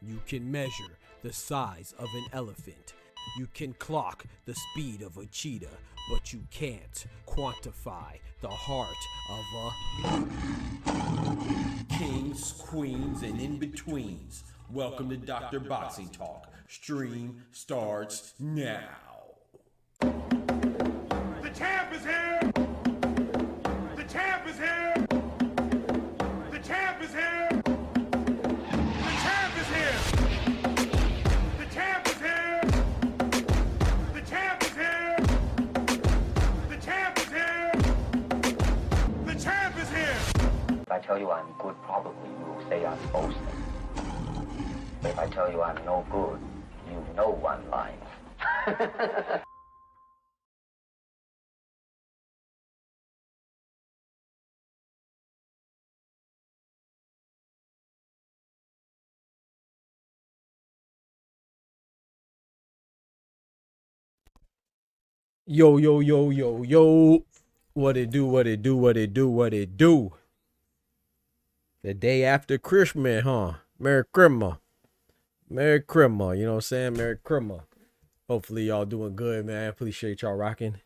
You can measure the size of an elephant. You can clock the speed of a cheetah, but you can't quantify the heart of a kings, queens, and in-betweens. Welcome to Dr. Boxing Talk. Stream starts now. The champ is here! The champ is here! The champ is here! The champ is here! The champ is here! The champ is here! The champ is here! The champ is here! If I tell you I'm good, probably you will say I'm boasting. If I tell you I'm no good, you know one line. Yo, yo, yo, yo, yo. What it do, what it do, what it do, what it do. The day after Christmas, huh? Merry Christmas. Merry Christmas, you know what I'm saying? Merry Christmas. Hopefully y'all doing good, man. I appreciate y'all rocking.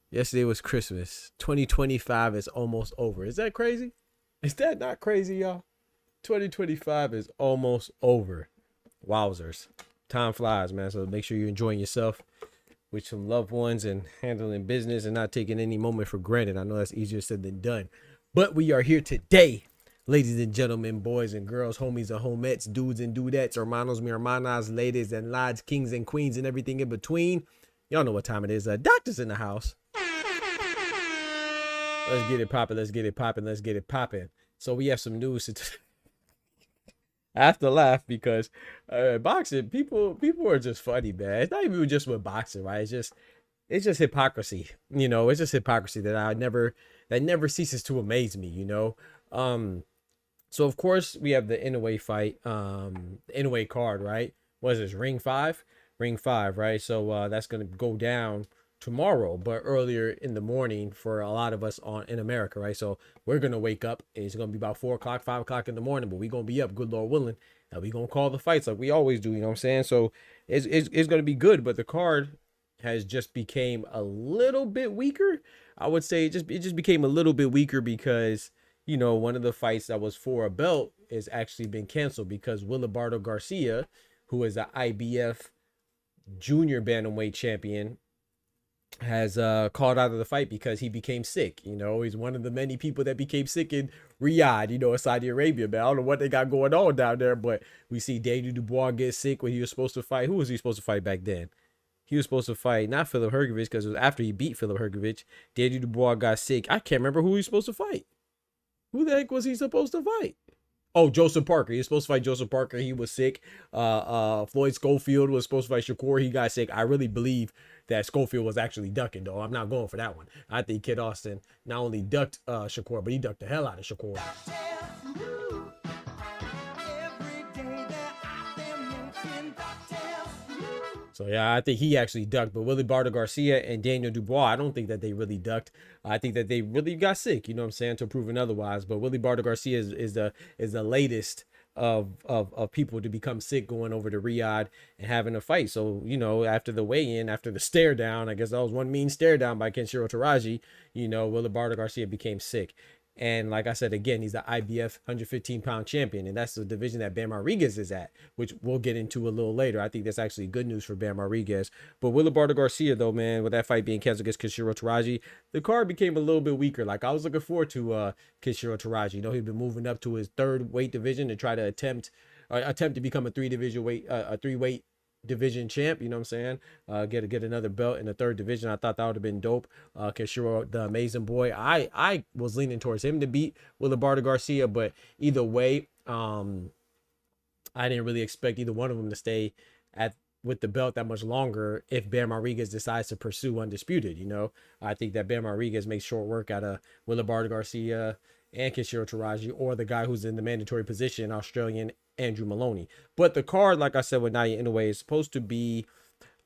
Yesterday was Christmas. 2025 is almost over. Is that crazy? Is that not crazy, y'all? 2025 is almost over. Wowzers. Time flies, man. So make sure you're enjoying yourself with some loved ones and handling business and not taking any moment for granted. I know that's easier said than done. But we are here today, ladies and gentlemen, boys and girls, homies and homettes, dudes and dudettes, hermanos, mi hermanas, ladies and lads, kings and queens, and everything in between. Y'all know what time it is. Doctor's in the house. Let's get it popping. Let's get it popping. Let's get it popping. So we have some news to I have to laugh because boxing, people are just funny, man. It's not even just with boxing, right? It's just hypocrisy, you know. It's just hypocrisy that never ceases to amaze me, you know. So of course we have the Inoue fight, Inoue card, right? What is this, ring 5, right? So that's gonna go down tomorrow, but earlier in the morning for a lot of us in America, right? So we're gonna wake up and it's gonna be about 4 o'clock, 5 o'clock in the morning, but we're gonna be up, good Lord willing, and we're gonna call the fights like we always do, you know what I'm saying? So it's gonna be good, but the card has just became a little bit weaker. I would say it just became a little bit weaker because, you know, one of the fights that was for a belt has actually been canceled because Wilibardo Garcia, who is the IBF junior bantamweight champion, has called out of the fight because he became sick. You know, he's one of the many people that became sick in Riyadh, you know, in Saudi Arabia, man. I don't know what they got going on down there, but we see Daniel Dubois get sick when he was supposed to fight. Who was he supposed to fight back then? He was supposed to fight not Filip Hrgović, because it was after he beat Filip Hrgović. Daniel Dubois got sick. I can't remember who he was supposed to fight. Who the heck was he supposed to fight? Oh, Joseph Parker. He was supposed to fight Joseph Parker. He was sick. Floyd Schofield was supposed to fight Shakur. He got sick. I really believe that Schofield was actually ducking, though. I'm not going for that one. I think Kid Austin not only ducked Shakur, but he ducked the hell out of Shakur. So yeah, I think he actually ducked. But Willie Barter Garcia and Daniel Dubois, I don't think that they really ducked. I think that they really got sick. You know what I'm saying? To proven otherwise. But Willie Barter Garcia is the latest of people to become sick going over to Riyadh and having a fight. So you know, after the weigh-in, after the stare down, I guess that was one mean stare down by Kenshiro Taraji. You know, Willie Barter Garcia became sick. And like I said, again, he's the IBF 115-pound champion, and that's the division that Bam Rodriguez is at, which we'll get into a little later. I think that's actually good news for Bam Rodriguez. But Willie Barter Garcia, though, man, with that fight being canceled against Kenshiro Taraji, the card became a little bit weaker. Like, I was looking forward to Kenshiro Taraji. You know, he'd been moving up to his third weight division to try to attempt to become a three-weight division champ, you know what I'm saying? Get another belt in the third division. I thought that would have been dope. Kenshiro, the amazing boy. I was leaning towards him to beat Willie Barter Garcia, but either way, I didn't really expect either one of them to stay with the belt that much longer if Bam Rodriguez decides to pursue undisputed. You know, I think that Bam Rodriguez makes short work out of Willie Barter Garcia and Kenshiro Taraji, or the guy who's in the mandatory position, Australian Andrew Maloney. But the card, like I said, with Naoya Inoue is supposed to be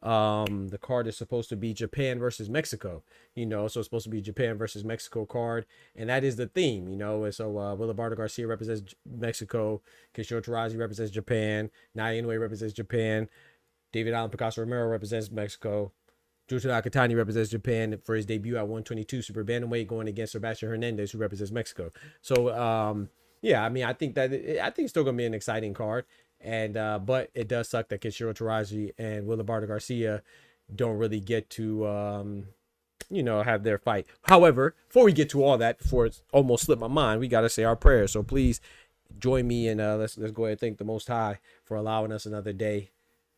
the card is supposed to be Japan versus Mexico, you know, so it's supposed to be Japan versus Mexico card, and that is the theme, you know. And so Willie Barter Garcia represents Mexico, Kenshiro Taraji represents Japan, Naoya Inoue represents Japan, David Allen Picasso Romero represents Mexico, Yuta Nakatani represents Japan for his debut at 122 super bantamweight, going against Sebastian Hernandez, who represents Mexico. So yeah, I mean, I think it's still gonna be an exciting card, and but it does suck that Kenshiro Taraji and Willie Barter Garcia don't really get to you know, have their fight. However, before we get to all that, before it's almost slipped my mind, we gotta say our prayers. So please join me and let's go ahead and thank the Most High for allowing us another day.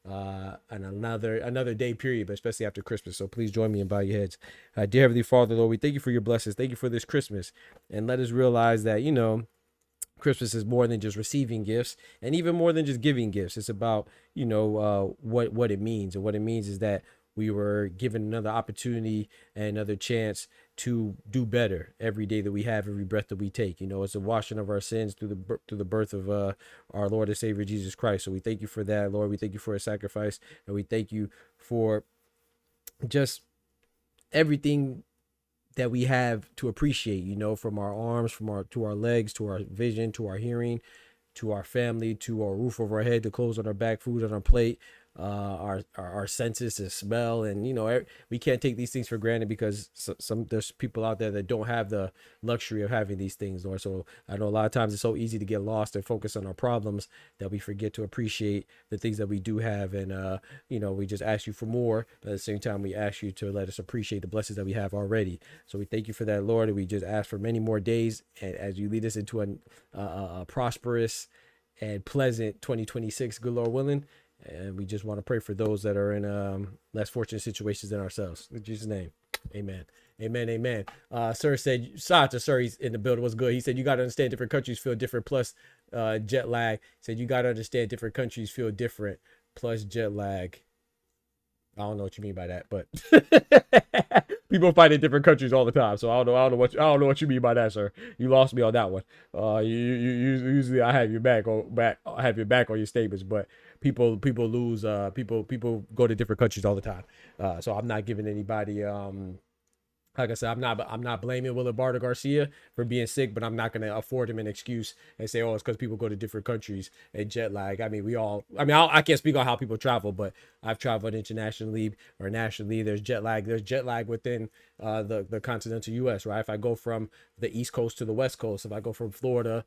And another day period, but especially after Christmas. So please join me and bow your heads. Dear Heavenly Father, Lord, we thank you for your blessings. Thank you for this Christmas, and let us realize that, you know, Christmas is more than just receiving gifts, and even more than just giving gifts. It's about, you know, what it means, and what it means is that we were given another opportunity and another chance to do better every day that we have, every breath that we take. You know, it's a washing of our sins through the birth of our Lord and Savior Jesus Christ. So we thank you for that, Lord. We thank you for a sacrifice, and we thank you for just everything that we have to appreciate, you know, from our arms, to our legs, to our vision, to our hearing, to our family, to our roof over our head, to clothes on our back, food on our plate, our senses to smell. And you know, we can't take these things for granted, because there's people out there that don't have the luxury of having these things, Lord. So I know a lot of times it's so easy to get lost and focus on our problems that we forget to appreciate the things that we do have. And you know, we just ask you for more, but at the same time we ask you to let us appreciate the blessings that we have already. So we thank you for that, Lord, and we just ask for many more days, and as you lead us into a prosperous and pleasant 2026, good Lord willing. And we just want to pray for those that are in less fortunate situations than ourselves. In Jesus' name, amen. Amen, amen. Sir said, shout out to Sir, he's in the building, was good. He said, you got to understand different countries feel different, plus jet lag. He said, you got to understand different countries feel different, plus jet lag. I don't know what you mean by that, but people fight in different countries all the time. So I don't know what you mean by that, sir. You lost me on that one. Usually I have your back on your statements, but people lose. People go to different countries all the time. So I'm not giving anybody like I said, I'm not blaming Willie Barter Garcia for being sick, but I'm not going to afford him an excuse and say, oh, it's because people go to different countries and jet lag. I mean, I can't speak on how people travel, but I've traveled internationally or nationally. There's jet lag. There's jet lag within the continental U.S., right? If I go from the East Coast to the West Coast, if I go from Florida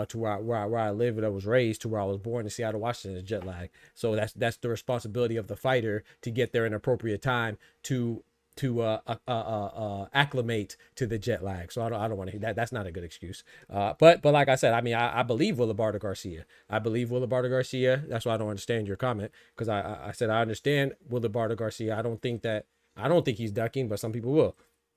to where I live and I was raised to where I was born in Seattle, Washington, is jet lag. So that's the responsibility of the fighter to get there in appropriate time to acclimate to the jet lag. So I don't want to hear that. That's not a good excuse. But like I said, I mean, I believe Willie Barter Garcia. That's why I don't understand your comment, because I said I understand Willie Barter Garcia. I don't think he's ducking, but some people will.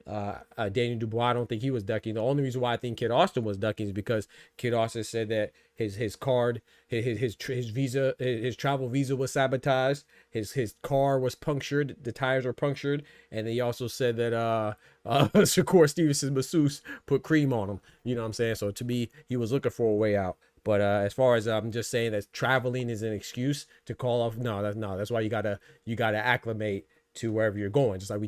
Daniel Dubois, I don't think he was ducking. The only reason why I think Kid Austin was ducking is because Kid Austin said that his card, his visa, his travel visa was sabotaged. His car was punctured. The tires were punctured, and he also said that Shakur Stevenson's masseuse put cream on him. You know what I'm saying? So to me, he was looking for a way out. But as far as I'm just saying that traveling is an excuse to call off, no, that's why you gotta acclimate to wherever you're going. Just like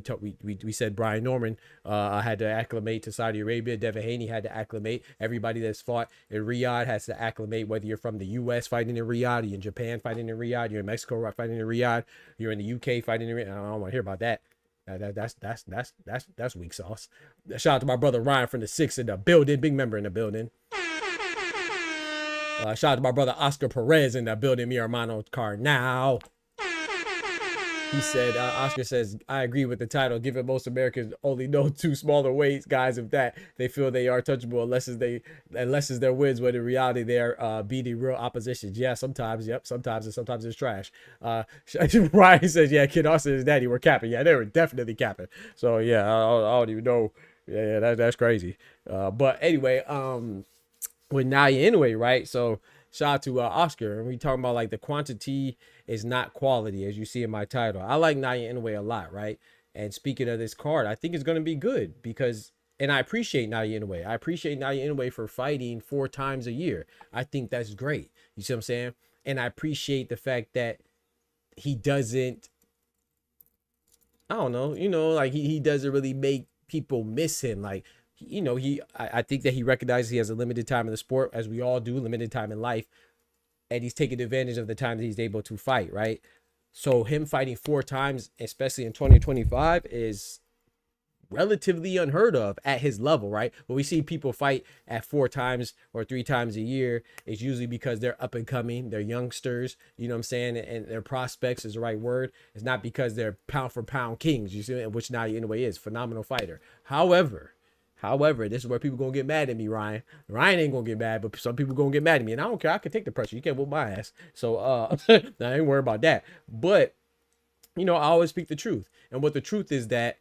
we said, Brian Norman had to acclimate to Saudi Arabia. Devin Haney had to acclimate. Everybody that's fought in Riyadh has to acclimate, whether you're from the U.S. fighting in Riyadh, you're in Japan fighting in Riyadh, you're in Mexico fighting in Riyadh, you're in the UK fighting in Riyadh. I don't want to hear about that. That's weak sauce. Shout out to my brother Ryan from the 6 in the building, big member in the building. Shout out to my brother Oscar Perez in the building, mi hermano Carnal. He said, Oscar says, I agree with the title. Given most Americans only know 2 smaller weights, guys, if that, they feel they are touchable unless it's their wins, when in reality they're beating real oppositions. Yeah, sometimes, yep, sometimes, and sometimes it's trash. Ryan says, yeah, Kid Austin and his daddy were capping. Yeah, they were definitely capping. So, yeah, I don't even know. Yeah, that's crazy. But anyway, with Naoya Inoue, right? So, shout out to Oscar, and we talking about like the quantity is not quality, as you see in my title. I like Naoya Inoue a lot, right? And speaking of this card, I think it's going to be good because, and I appreciate Naoya Inoue. I appreciate Naoya Inoue for fighting 4 times a year. I think that's great. You see what I'm saying? And I appreciate the fact that he doesn't, I don't know, like he doesn't really make people miss him. Like, I think that he recognizes he has a limited time in the sport, as we all do, limited time in life, and he's taking advantage of the time that he's able to fight, right? So him fighting 4 times, especially in 2025, is relatively unheard of at his level, right? When we see people fight at 4 times or 3 times a year, it's usually because they're up and coming, they're youngsters, you know what I'm saying, and their prospects is the right word. It's not because they're pound for pound kings, you see, which Naoya Inoue is, phenomenal fighter. However, this is where people gonna get mad at me, Ryan. Ryan ain't gonna get mad, but some people gonna get mad at me, and I don't care. I can take the pressure. You can't whoop my ass. So I ain't worried about that. But I always speak the truth, and what the truth is that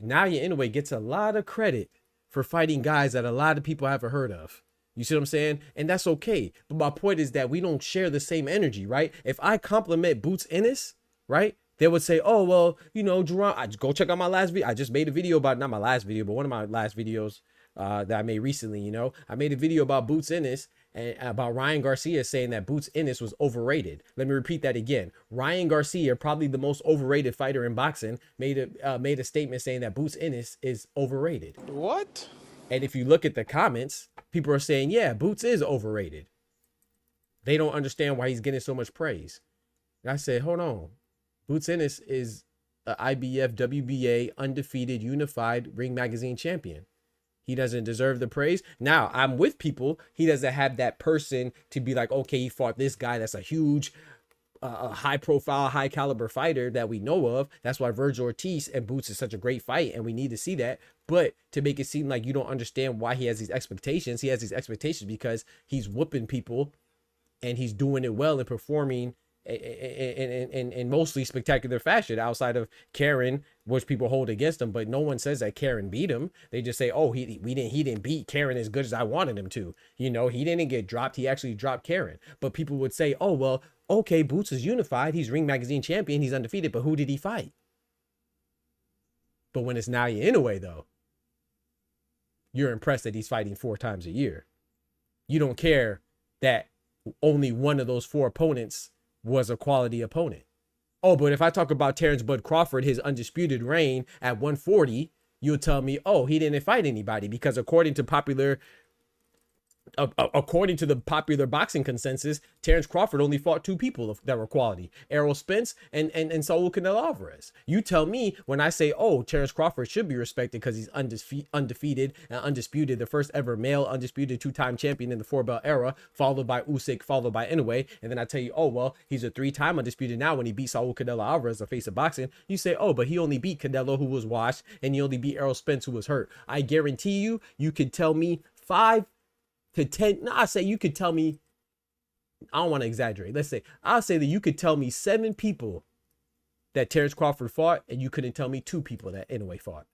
Naoya Inoue gets a lot of credit for fighting guys that a lot of people haven't heard of. You see what I'm saying? And that's okay. But my point is that we don't share the same energy, right? If I compliment Boots Ennis, right, they would say, oh, well, Jerome, go check out my last video. I just made a video about, not my last video, but one of my last videos that I made recently, I made a video about Boots Ennis and about Ryan Garcia saying that Boots Ennis was overrated. Let me repeat that again. Ryan Garcia, probably the most overrated fighter in boxing, made a statement saying that Boots Ennis is overrated. What? And if you look at the comments, people are saying, yeah, Boots is overrated. They don't understand why he's getting so much praise. And I said, hold on. Boots Ennis is an IBF, WBA, undefeated, unified Ring Magazine champion. He doesn't deserve the praise. Now, I'm with people. He doesn't have that person to be like, okay, he fought this guy that's a huge, high-profile, high-caliber fighter that we know of. That's why Virgil Ortiz and Boots is such a great fight, and we need to see that. But to make it seem like you don't understand why he has these expectations, he has these expectations because he's whooping people, and he's doing it well and performing in mostly spectacular fashion outside of Karen, which people hold against him, but no one says that Karen beat him. They just say, oh, he didn't beat Karen as good as I wanted him to. He didn't get dropped. He actually dropped Karen. But people would say, oh, well, okay, Boots is unified. He's Ring Magazine champion. He's undefeated. But who did he fight? But when it's Naoya Inoue, though, you're impressed that he's fighting 4 times a year. You don't care that only one of those 4 opponents was a quality opponent. Oh, but if I talk about Terrence Bud Crawford, his undisputed reign at 140, you'll tell me, oh, he didn't fight anybody because according to the popular boxing consensus, Terrence Crawford only fought 2 people that were quality, Errol Spence and Saul Canelo Alvarez. You tell me when I say, oh, Terrence Crawford should be respected because he's undefeated and undisputed, the first ever male undisputed 2-time champion in the 4-belt era, followed by Usyk, followed by Inoue, and then I tell you, oh, well, he's a 3-time undisputed now when he beat Saul Canelo Alvarez, the face of boxing. You say, oh, but he only beat Canelo, who was washed, and he only beat Errol Spence, who was hurt. I guarantee you could tell me 5 to 10, no, I say you could tell me, I don't want to exaggerate. I'll say that you could tell me 7 people that Terrence Crawford fought, and you couldn't tell me 2 people that Inoue fought.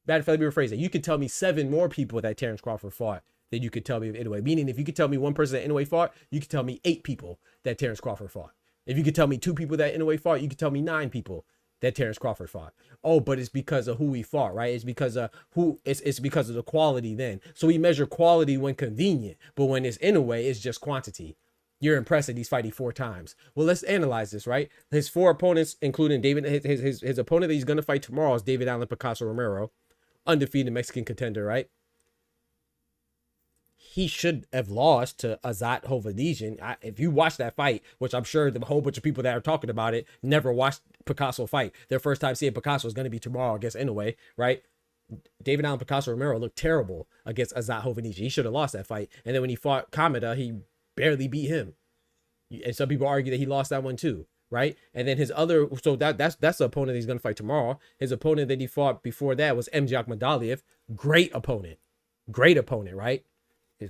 Let me rephrase that. You could tell me 7 more people that Terrence Crawford fought than you could tell me of Inoue. Meaning, if you could tell me 1 person that Inoue fought, you could tell me 8 people that Terrence Crawford fought. If you could tell me 2 people that Inoue fought, you could tell me 9 people that Terrence Crawford fought. Oh, but it's because of who he fought, right? It's because of who. It's because of the quality then. So we measure quality when convenient, but when it's Inoue, it's just quantity. You're impressed that he's fighting 4 times. Well, let's analyze this, right? His 4 opponents, including David, his opponent that he's gonna fight tomorrow is David Allen Picasso Romero, undefeated Mexican contender, right? He should have lost to Azat Hovhannisyan. If you watch that fight, which I'm sure the whole bunch of people that are talking about it never watched Picasso fight. Their first time seeing Picasso is going to be tomorrow against Inoue, right? David Allen Picasso Romero looked terrible against Azat Hovhannisyan. He should have lost that fight. And then when he fought Kameda, he barely beat him. And some people argue that he lost that one too, right? And then his other, so that's the opponent he's going to fight tomorrow. His opponent that he fought before that was MJ Akhmadaliev. Great opponent, right?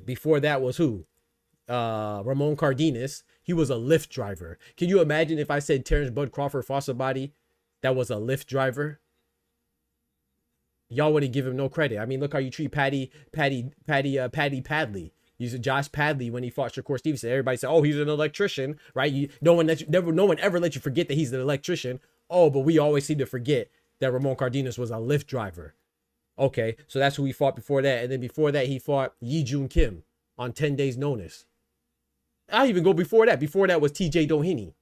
Before that was who? Ramon Cardenas. He was a lift driver. Can you imagine if I said Terrence Bud Crawford fought somebody that was a lift driver? Y'all wouldn't give him no credit. I mean, look how you treat Paddy Padley. You said Josh Padley when he fought Shakur Stevenson. Everybody said, "Oh, he's an electrician," right? No one ever let you forget that he's an electrician. Oh, but we always seem to forget that Ramon Cardenas was a lift driver. Okay, so that's who he fought before that. And then before that, he fought Yi Jun Kim on 10 days notice. I even go before that. Before that was TJ Doheny.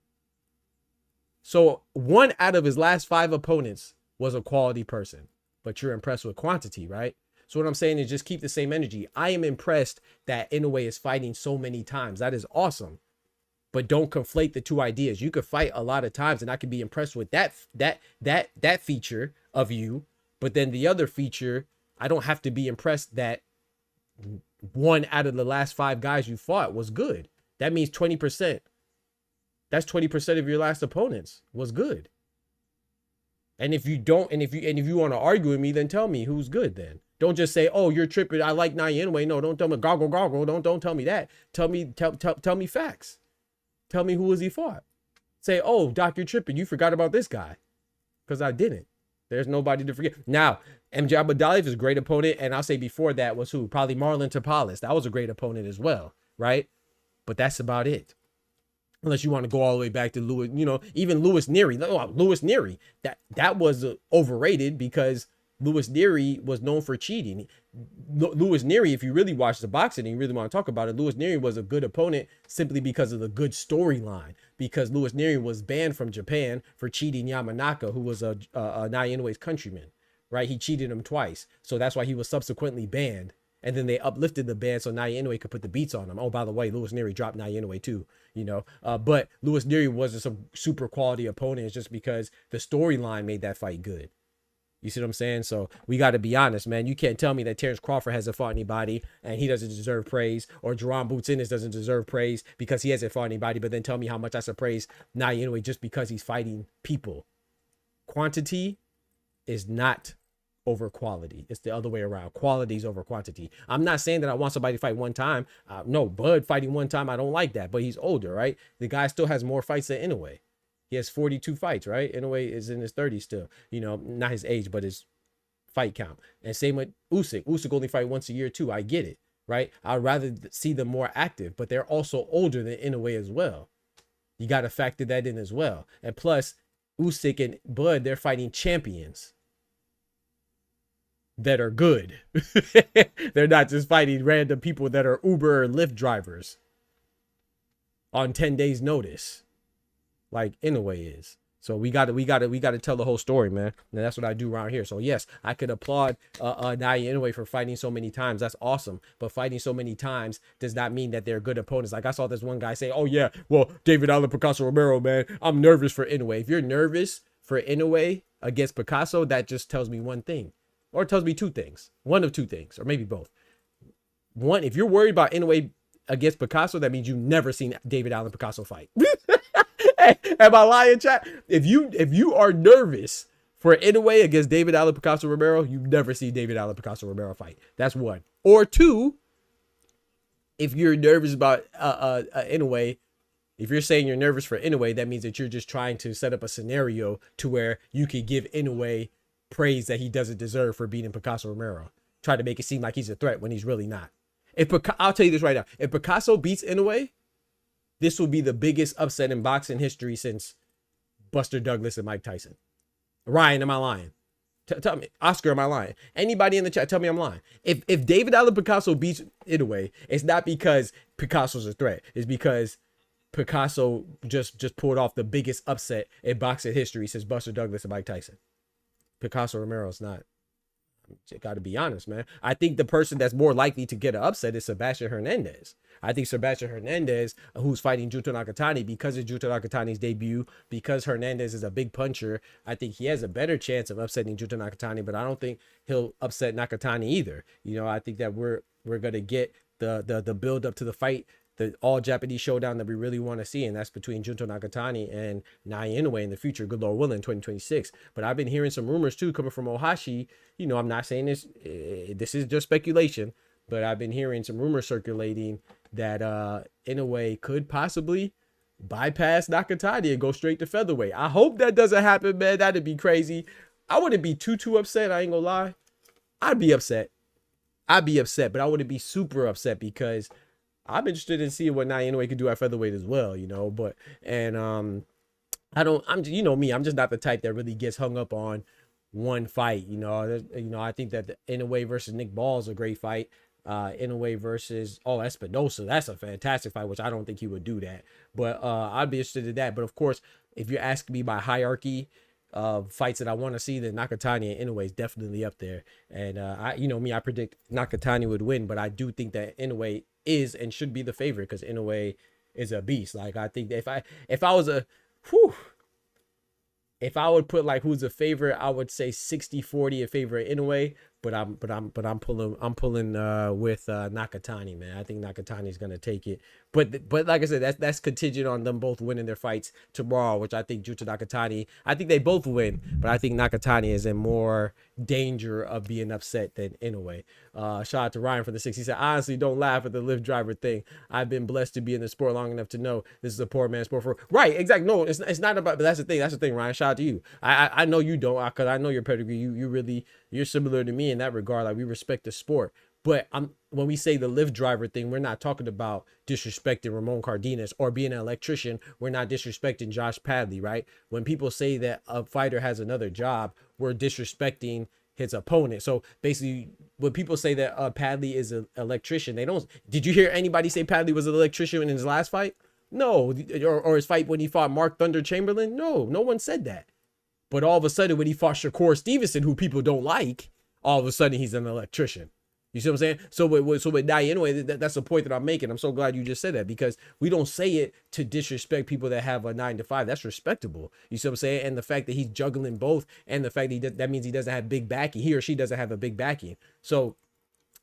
So 1 out of his last 5 opponents was a quality person. But you're impressed with quantity, right? So what I'm saying is just keep the same energy. I am impressed that Inoue is fighting so many times. That is awesome. But don't conflate the 2 ideas. You could fight a lot of times and I could be impressed with that feature of you. But then the other feature, I don't have to be impressed that 1 out of the last 5 guys you fought was good. That means 20%. That's 20% of your last opponents was good. And if you don't, and if you want to argue with me, then tell me who's good then. Don't just say, "Oh, you're tripping. I like Naoya Inoue." No, don't tell me goggle. Don't tell me that. Tell me facts. Tell me who was he fought. Say, "Oh, Doc, you're tripping. You forgot about this guy." Because I didn't. There's nobody to forget. Now, MJ Akhmadaliev is a great opponent, and I'll say before that was who? Probably Marlon Tapales. That was a great opponent as well, right? But that's about it. Unless you want to go all the way back to Louis, even Louis Neary. Louis Neary, that was overrated because Louis Neary was known for cheating. Louis Neary, if you really watch the boxing and you really want to talk about it, Louis Neary was a good opponent simply because of the good storyline. Because Louis Neary was banned from Japan for cheating Yamanaka, who was a Naoya Inoue's countryman, right? He cheated him twice. So that's why he was subsequently banned. And then they uplifted the ban so Naoya Inoue could put the beats on him. Oh, by the way, Louis Neary dropped Naoya Inoue too, But Louis Neary wasn't some super quality opponent. It's just because the storyline made that fight good. You see what I'm saying? So we got to be honest, man. You can't tell me that Terrence Crawford hasn't fought anybody and he doesn't deserve praise, or Jerome Boots Ennis doesn't deserve praise because he hasn't fought anybody, but then tell me how much I should praise Naoya Inoue just because he's fighting people. Quantity is not over quality. It's the other way around. Quality is over quantity. I'm not saying that I want somebody to fight 1 time. No, Bud fighting 1 time, I don't like that, but he's older, right? The guy still has more fights than Inoue. He has 42 fights, right? Inoue is in his 30s still. Not his age, but his fight count. And same with Usyk. Usyk only fight once a year too. I get it, right? I'd rather see them more active, but they're also older than Inoue as well. You got to factor that in as well. And plus, Usyk and Bud, they're fighting champions that are good. They're not just fighting random people that are Uber or Lyft drivers on 10 days notice like Inoue is. So we got to tell the whole story, man. And that's what I do around here. So yes, I could applaud Naoya Inoue for fighting so many times. That's awesome. But fighting so many times does not mean that they're good opponents. Like I saw this one guy say, "Oh yeah, well, David Allen Picasso Romero, man, I'm nervous for Inoue." If you're nervous for Inoue against Picasso, that just tells me one thing. Or it tells me 2 things. One of 2 things, or maybe both. One, if you're worried about Inoue against Picasso, that means you've never seen David Allen Picasso fight. Hey, am I lying, chat? If you are nervous for Inoue against David Allen Picasso Romero, you've never seen David Allen Picasso Romero fight. That's 1. Or 2, if you're nervous about Inoue, if you're saying you're nervous for Inoue, that means that you're just trying to set up a scenario to where you could give Inoue praise that he doesn't deserve for beating Picasso Romero. Try to make it seem like he's a threat when he's really not. I'll tell you this right now. If Picasso beats Inoue, this will be the biggest upset in boxing history since Buster Douglas and Mike Tyson. Ryan, am I lying? Tell me. Oscar, am I lying? Anybody in the chat, tell me I'm lying. If David Allen Picasso beats Inoue, it's not because Picasso's a threat. It's because Picasso just pulled off the biggest upset in boxing history since Buster Douglas and Mike Tyson. Picasso Romero's not. Got to be honest, man. I think the person that's more likely to get an upset is Sebastian Hernandez. I think Sebastian Hernandez, who's fighting Junto Nakatani, because of Junto Nakatani's debut, because Hernandez is a big puncher, I think he has a better chance of upsetting Junto Nakatani, but I don't think he'll upset Nakatani either. You know, I think that we're going to get the build up to the fight, the all Japanese showdown that we really want to see, and that's between Junto Nakatani and Naoya Inoue in the future, good Lord willing, 2026. But I've been hearing some rumors too coming from Ohashi. You know, I'm not saying this is just speculation, but I've been hearing some rumors circulating that Inoue could possibly bypass Nakatani and go straight to featherweight. I hope that doesn't happen, man. That'd be crazy. I wouldn't be too upset. I ain't gonna lie. I'd be upset, but I wouldn't be super upset because I'm interested in seeing what Naoya Inoue could do at featherweight as well, you know. But I'm you know me, I'm just not the type that really gets hung up on one fight, you know. I think that the Inoue versus Nick Ball is a great fight. Inoue versus Espinosa, that's a fantastic fight, which I don't think he would do that. But I'd be interested in that. But of course, if you're asking me by hierarchy of fights that I want to see, then Nakatani and Inoue is definitely up there. And you know me, I predict Nakatani would win, but I do think that Inoue is and should be the favorite because Inoue is a beast. Like, I think that if I would put like who's a favorite, I would say 60-40 in favor of Inoue, but I'm pulling with Nakatani, man. I think Nakatani is gonna take it, but like I said, that's contingent on them both winning their fights tomorrow, which I think Junto Nakatani, I think they both win, but I think Nakatani is in more danger of being upset than Inoue. Shout out to Ryan for the 6. He said, honestly, don't laugh at the Lyft driver thing. I've been blessed to be in the sport long enough to know this is a poor man's sport. For right, exactly. No, it's not about. But that's the thing, Ryan. Shout out to you. I know you don't, because I know your pedigree. You're similar to me in that regard. Like, we respect the sport. But when we say the Lyft driver thing, we're not talking about disrespecting Ramon Cardenas or being an electrician. We're not disrespecting Josh Padley, right? When people say that a fighter has another job, we're disrespecting his opponent. So basically, when people say that Padley is an electrician, they don't. Did you hear anybody say Padley was an electrician in his last fight? No. Or his fight when he fought Mark Thunder Chamberlain? No one said that. But all of a sudden, when he fought Shakur Stevenson, who people don't like, all of a sudden he's an electrician. You see what I'm saying? So with Naoya Inoue, that's the point that I'm making. I'm so glad you just said that, because we don't say it to disrespect people that have a 9-to-5. That's respectable. You see what I'm saying? And the fact that he's juggling both, and the fact that that means he doesn't have big backing. He or she doesn't have a big backing. So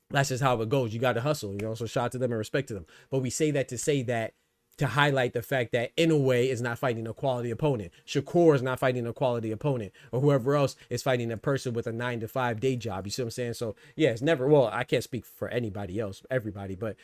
that's just how it goes. You got to hustle, you know. So shout out to them and respect to them. But we say that to say that, to highlight the fact that Inoue is not fighting a quality opponent. Shakur is not fighting a quality opponent, or whoever else is fighting a person with a 9-to-5 day job. You see what I'm saying? So yeah, it's never, well, I can't speak for anybody else, everybody, but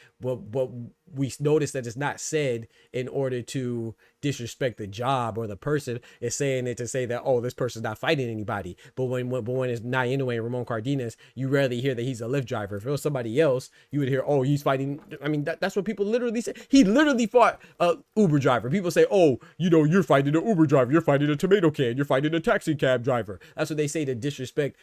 we notice that it's not said in order to disrespect the job or the person. It's saying it to say that, oh, this person's not fighting anybody. But when it's Naoya Inoue and Ramon Cardenas, you rarely hear that he's a Lyft driver. If it was somebody else, you would hear, oh, he's fighting. I mean, that's what people literally say. He literally fought a Uber driver. People say, oh, you know, you're fighting an Uber driver, you're fighting a tomato can, you're fighting a taxi cab driver. That's what they say to disrespect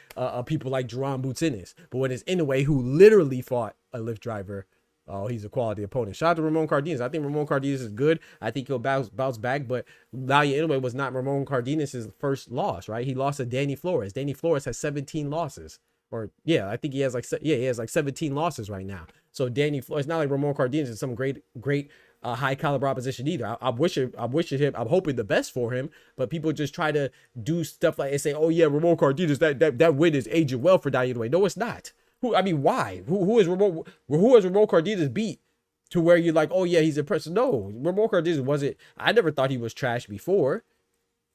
people like Jerron Boots Ennis. But when it's Inoue, who literally fought a Lyft driver, oh, he's a quality opponent. Shout out to Ramon Cardenas. I think Ramon Cardenas is good. I think he'll bounce back. But Naoya Inoue was not Ramon Cardenas' first loss, right? He lost to Danny Flores. Danny Flores has 17 losses. Or yeah, I think he has he has like 17 losses right now. So Danny Flores, it's not like Ramon Cardenas is some great high caliber opposition either. I'm wishing him, I'm hoping the best for him, but people just try to do stuff like and say, oh yeah, Ramon Cardenas, that win is aging well for Naoya Inoue. No, it's not. Why? Who has Ramon Cardenas beat to where you're like, oh yeah, he's impressive? No, Ramon Cardenas wasn't. I never thought he was trash before.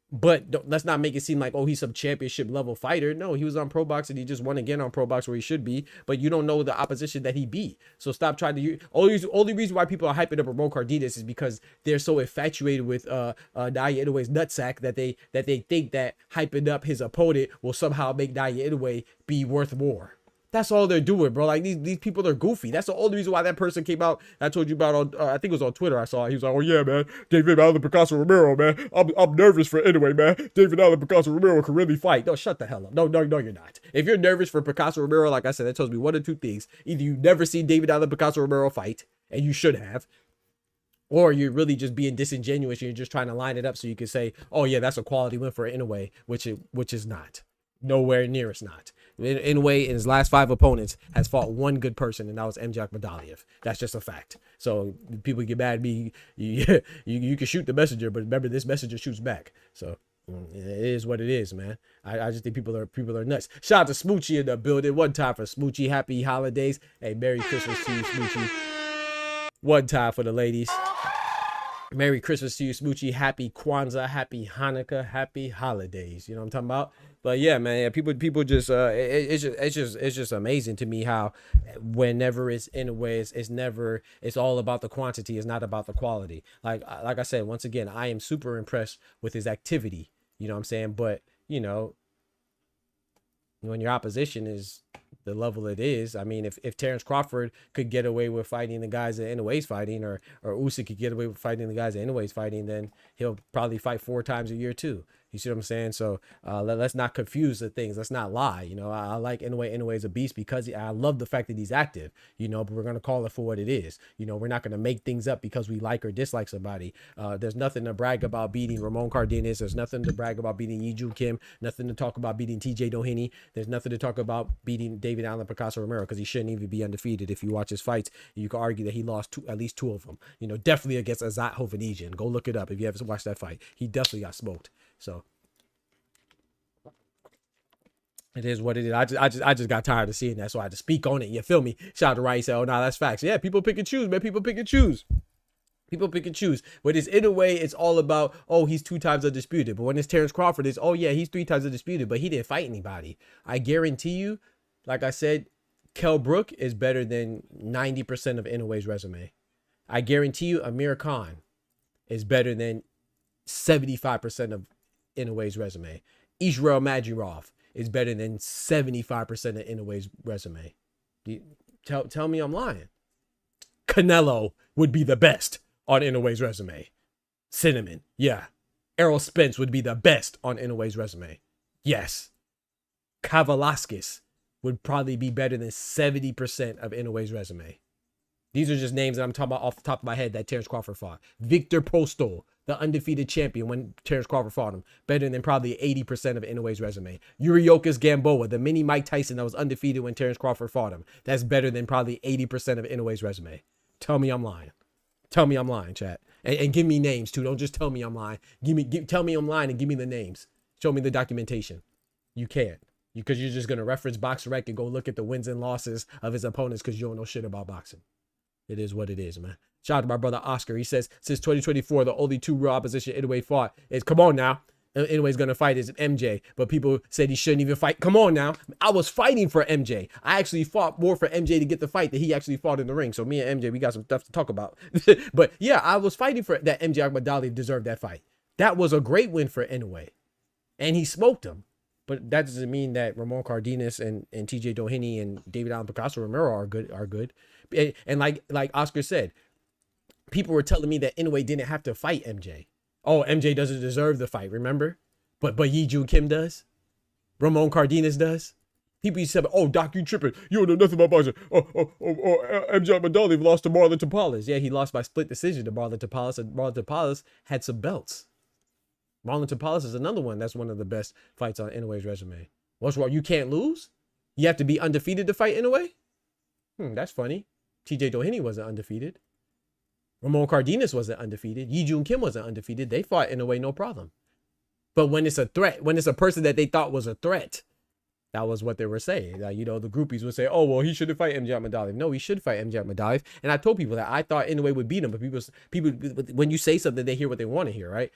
let's not make it seem like, oh, he's some championship level fighter. No, he was on Pro Box and he just won again on Pro Box where he should be. But you don't know the opposition that he beat. So stop trying to. Only reason why people are hyping up Ramon Cardenas is because they're so infatuated with Naoya Inoue's nutsack that they think that hyping up his opponent will somehow make Naoya Inoue be worth more. That's all they're doing, bro. Like these people are goofy. That's the only reason why that person came out. I told you about on, I think it was on Twitter. I saw it. He was like, "Oh yeah, man, David Allen Picasso Romero, man. I'm nervous for anyway, man. David Allen Picasso Romero can really fight." No, shut the hell up. No, you're not. If you're nervous for Picasso Romero, like I said, that tells me one of two things: either you've never seen David Allen Picasso Romero fight, and you should have, or you're really just being disingenuous and you're just trying to line it up so you can say, "Oh yeah, that's a quality win for Inoue," which is not. Nowhere near it's not. Inoue in his last 5 opponents has fought one good person, and that was MJ Akhmadaliev. That's just a fact. So people get mad at me. You can shoot the messenger, but remember this messenger shoots back. So it is what it is, man. I just think people are nuts. Shout out to Smoochie in the building. One time for Smoochie. Happy holidays. Hey, Merry Christmas to you, Smoochie. One time for the ladies. Merry Christmas to you, Smoochie. Happy Kwanzaa, happy Hanukkah, happy holidays. You know what I'm talking about? But yeah, man, yeah, people just it's just amazing to me how whenever it's in a way, it's all about the quantity, it's not about the quality. Like I said, once again, I am super impressed with his activity. You know what I'm saying? But you know, when your opposition is the level it is, I mean, if Terrence Crawford could get away with fighting the guys that Inoue's fighting, or Usyk could get away with fighting the guys that Inoue's fighting, then he'll probably fight 4 times a year too. You see what I'm saying? So let's not confuse the things. Let's not lie. You know, I like Inoue. Inoue is a beast because I love the fact that he's active, you know, but we're going to call it for what it is. You know, we're not going to make things up because we like or dislike somebody. There's nothing to brag about beating Ramon Cardenas. There's nothing to brag about beating Yi-Jun Kim. Nothing to talk about beating TJ Doheny. There's nothing to talk about beating David Allen Picasso Romero because he shouldn't even be undefeated. If you watch his fights, you can argue that he lost at least 2 of them. You know, definitely against Azat Hovhannissian. Go look it up if you haven't watched that fight. He definitely got smoked. So it is what it is. I just got tired of seeing that, so I had to speak on it. You feel me? Shout out to Ryan. He said, "Oh, nah, that's facts." Yeah, people pick and choose, man. People pick and choose. People pick and choose. But it's in a way, it's all about, oh, he's 2 times undisputed. But when it's Terrence Crawford, it's, oh yeah, he's 3 times undisputed, but he didn't fight anybody. I guarantee you, like I said, Kell Brook is better than 90% of Inoue's resume. I guarantee you, Amir Khan is better than 75% of Inoue's resume. Israel Madjirov is better than 75% of Inoue's resume. Tell me I'm lying. Canelo would be the best on Inoue's resume. Cinnamon, yeah. Errol Spence would be the best on Inoue's resume. Yes. Kavalaskis would probably be better than 70% of Inoue's resume. These are just names that I'm talking about off the top of my head that Terrence Crawford fought. Victor Postol, the undefeated champion when Terrence Crawford fought him, better than probably 80% of Inoue's resume. Yuriokas Gamboa, the mini Mike Tyson that was undefeated when Terrence Crawford fought him, that's better than probably 80% of Inoue's resume. Tell me I'm lying. Tell me I'm lying, chat. And give me names too. Don't just tell me I'm lying. Tell me I'm lying and give me the names. Show me the documentation. You can't. Because you're just going to reference BoxRec and go look at the wins and losses of his opponents because you don't know shit about boxing. It is what it is, man. Shout out to my brother Oscar. He says, since 2024, the only 2 real opposition Inoue fought is, come on now, Inoue's going to fight is MJ. But people said he shouldn't even fight. Come on now. I was fighting for MJ. I actually fought more for MJ to get the fight than he actually fought in the ring. So me and MJ, we got some stuff to talk about. But yeah, I was fighting for that. MJ Akhmadaliev deserved that fight. That was a great win for Inoue. And he smoked him. But that doesn't mean that Ramon Cardenas and TJ Doheny and David Allen Picasso Romero are good. And like Oscar said, people were telling me that Inoue didn't have to fight MJ. Oh, MJ doesn't deserve the fight, remember? But Yi-Jun Kim does. Ramon Cardenas does. People used to say, oh, Doc, you tripping. You don't know nothing about boxing. MJ Akhmadaliev lost to Marlon Tapales. Yeah, he lost by split decision to Marlon Tapales, and Marlon Tapales had some belts. Marlon Tapales is another one. That's one of the best fights on Inoue's resume. What's wrong? You can't lose? You have to be undefeated to fight Inoue? That's funny. TJ Doheny wasn't undefeated. Ramon Cardenas wasn't undefeated. Yi-Jun Kim wasn't undefeated. They fought Inoue, no problem. But when it's a threat, when it's a person that they thought was a threat, that was what they were saying. You know, the groupies would say, oh, well, he shouldn't fight MJ Akhmadaliev. No, he should fight MJ Akhmadaliev. And I told people that I thought Inoue would beat him. But people, when you say something, they hear what they want to hear, right?